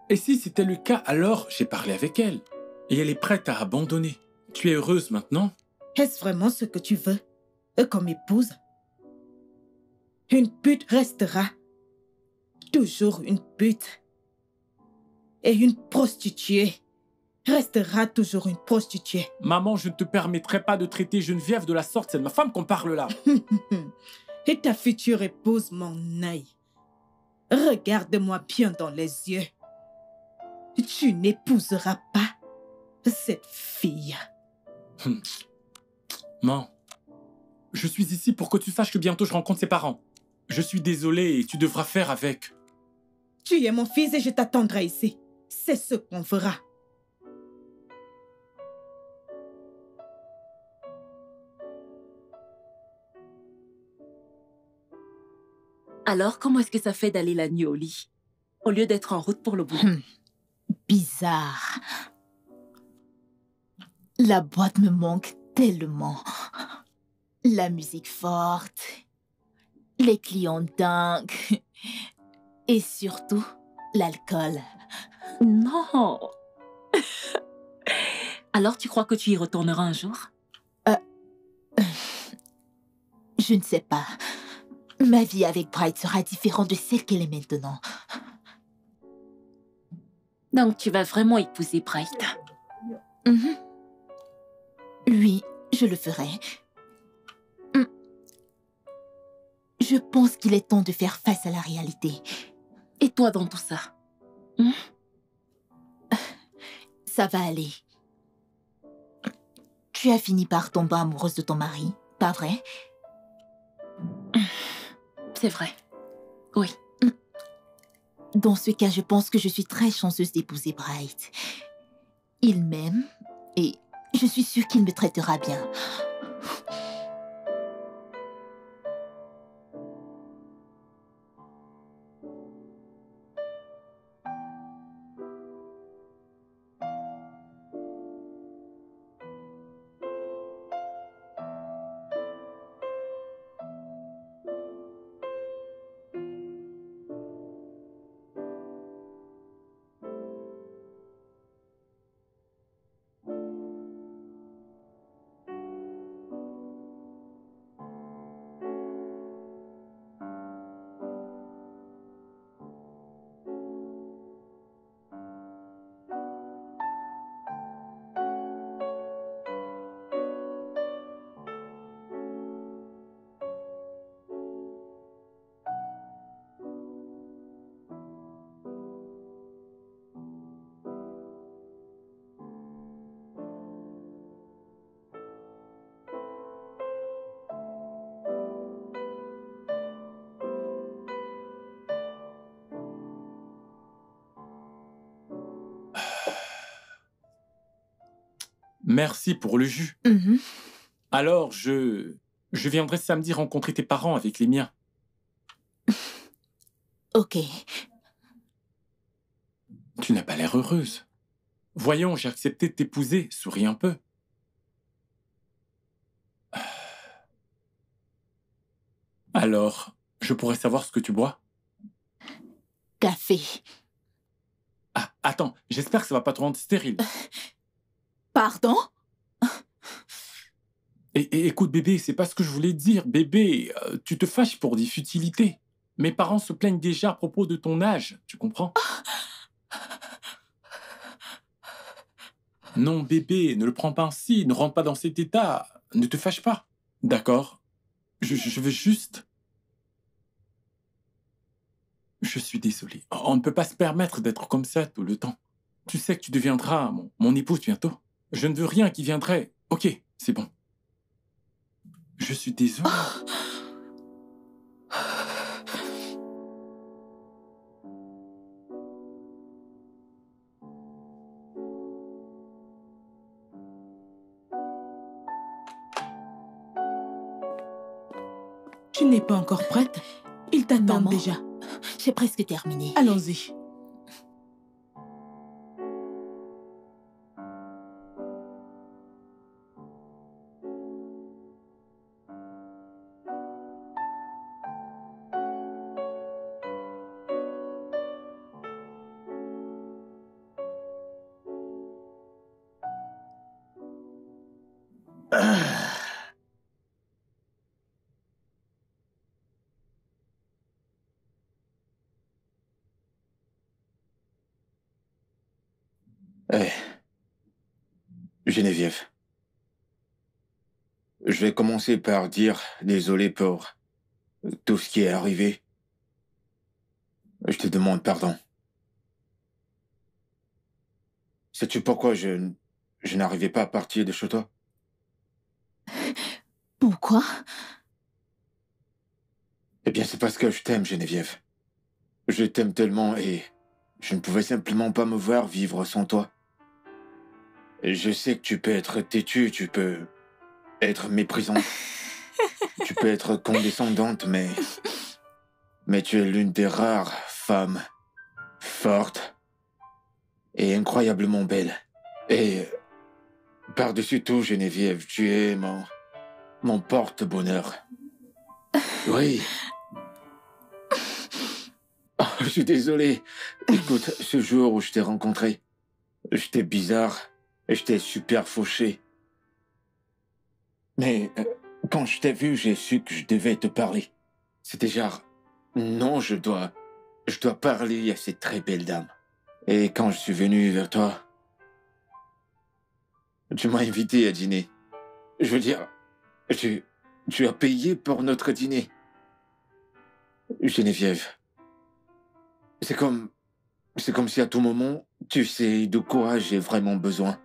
D: Et si c'était le cas, alors j'ai parlé avec elle. Et elle est prête à abandonner. Tu es heureuse maintenant?
F: Est-ce vraiment ce que tu veux comme épouse? Une pute restera toujours une pute. Et une prostituée restera toujours une prostituée.
D: Maman, je ne te permettrai pas de traiter Geneviève de la sorte. C'est de ma femme qu'on parle là.
F: Et ta future épouse, mon œil. Regarde-moi bien dans les yeux. Tu n'épouseras pas cette fille.
D: Maman, je suis ici pour que tu saches que bientôt je rencontre ses parents. Je suis désolé et tu devras faire avec.
F: Tu es mon fils et je t'attendrai ici. C'est ce qu'on fera.
G: Alors, comment est-ce que ça fait d'aller la nuit au lit, au lieu d'être en route pour le boulot?
C: Bizarre. La boîte me manque tellement. La musique forte, les clients dingues et surtout l'alcool.
G: Non. Alors, tu crois que tu y retourneras un jour?
C: Je ne sais pas. Ma vie avec Bright sera différente de celle qu'elle est maintenant.
G: Donc, tu vas vraiment épouser Bright?
C: Mhm. Oui, je le ferai. Je pense qu'il est temps de faire face à la réalité.
G: Et toi dans tout ça?
C: Ça va aller. Tu as fini par tomber amoureuse de ton mari, pas vrai?
G: C'est vrai. Oui.
C: Dans ce cas, je pense que je suis très chanceuse d'épouser Bright. Il m'aime et je suis sûre qu'il me traitera bien.
D: Merci pour le jus. Alors, je viendrai samedi rencontrer tes parents avec les miens.
C: Ok.
D: Tu n'as pas l'air heureuse. Voyons, j'ai accepté de t'épouser. Souris un peu. Alors, je pourrais savoir ce que tu bois?
C: Café.
D: Ah, attends, j'espère que ça va pas te rendre stérile.
C: Pardon?
D: Et écoute, bébé, c'est pas ce que je voulais dire. Bébé, tu te fâches pour des futilités. Mes parents se plaignent déjà à propos de ton âge, tu comprends? Non, bébé, ne le prends pas ainsi, ne rentre pas dans cet état. Ne te fâche pas. D'accord? Je veux juste... Je suis désolé. On ne peut pas se permettre d'être comme ça tout le temps. Tu sais que tu deviendras mon épouse bientôt. Je ne veux rien qui viendrait... Ok, c'est bon. Je suis désolé.
E: Tu n'es pas encore prête? Ils t'attendent
C: Maman.
E: déjà.
C: J'ai presque terminé.
E: Allons-y.
I: Eh, Geneviève, je vais commencer par dire désolé pour tout ce qui est arrivé. Je te demande pardon. Sais-tu pourquoi je n'arrivais pas à partir de chez toi?
C: Pourquoi?
I: Eh bien, c'est parce que je t'aime, Geneviève. Je t'aime tellement et je ne pouvais simplement pas me voir vivre sans toi. Et je sais que tu peux être têtue, tu peux être méprisante, tu peux être condescendante, mais tu es l'une des rares femmes fortes et incroyablement belles. Et par-dessus tout, Geneviève, tu es mon porte-bonheur. Oui. Oh, je suis désolé. Écoute, ce jour où je t'ai rencontré, j'étais bizarre et j'étais super fauché. Mais quand je t'ai vu, j'ai su que je devais te parler. C'était genre, non, je dois parler à cette très belle dame. Et quand je suis venu vers toi, tu m'as invité à dîner. Je veux dire, tu as payé pour notre dîner. Geneviève, c'est comme si à tout moment, tu sais de quoi j'ai vraiment besoin.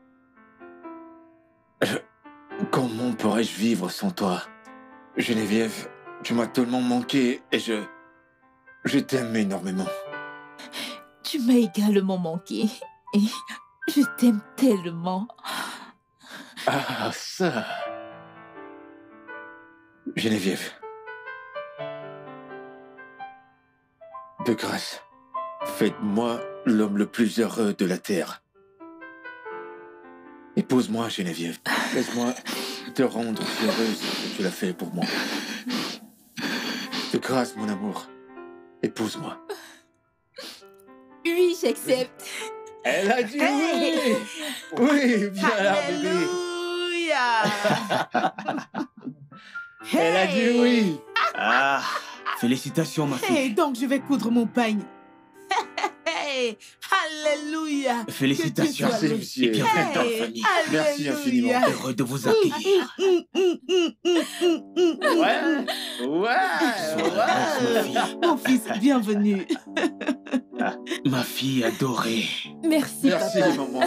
I: Comment pourrais-je vivre sans toi? Geneviève, tu m'as tellement manqué et je t'aime énormément.
C: Tu m'as également manqué. Et je t'aime tellement.
I: Ah, ça. Geneviève. De grâce, faites-moi l'homme le plus heureux de la terre. Épouse-moi, Geneviève. Laisse-moi te rendre si heureuse que tu l'as fait pour moi. De grâce, mon amour. Épouse-moi.
C: Oui, j'accepte.
I: Elle a dit oui! Oui, viens là, bébé.
E: Alléluia.
I: Elle a dit oui!
B: Ah, félicitations, ma fille.
E: Hey, donc je vais coudre mon peigne. Hey, alléluia.
B: Félicitations.
E: Que Dieu soit
I: Merci,
E: loué.
I: monsieur.
B: Et bienvenue dans la
E: Hey,
B: famille.
I: Merci
E: alléluia.
I: infiniment.
B: Heureux de vous accueillir. Sois heureuse, ma fille.
E: Mon fils, bienvenue.
B: Ma fille adorée.
C: Merci,
I: Merci,
C: papa.
I: maman.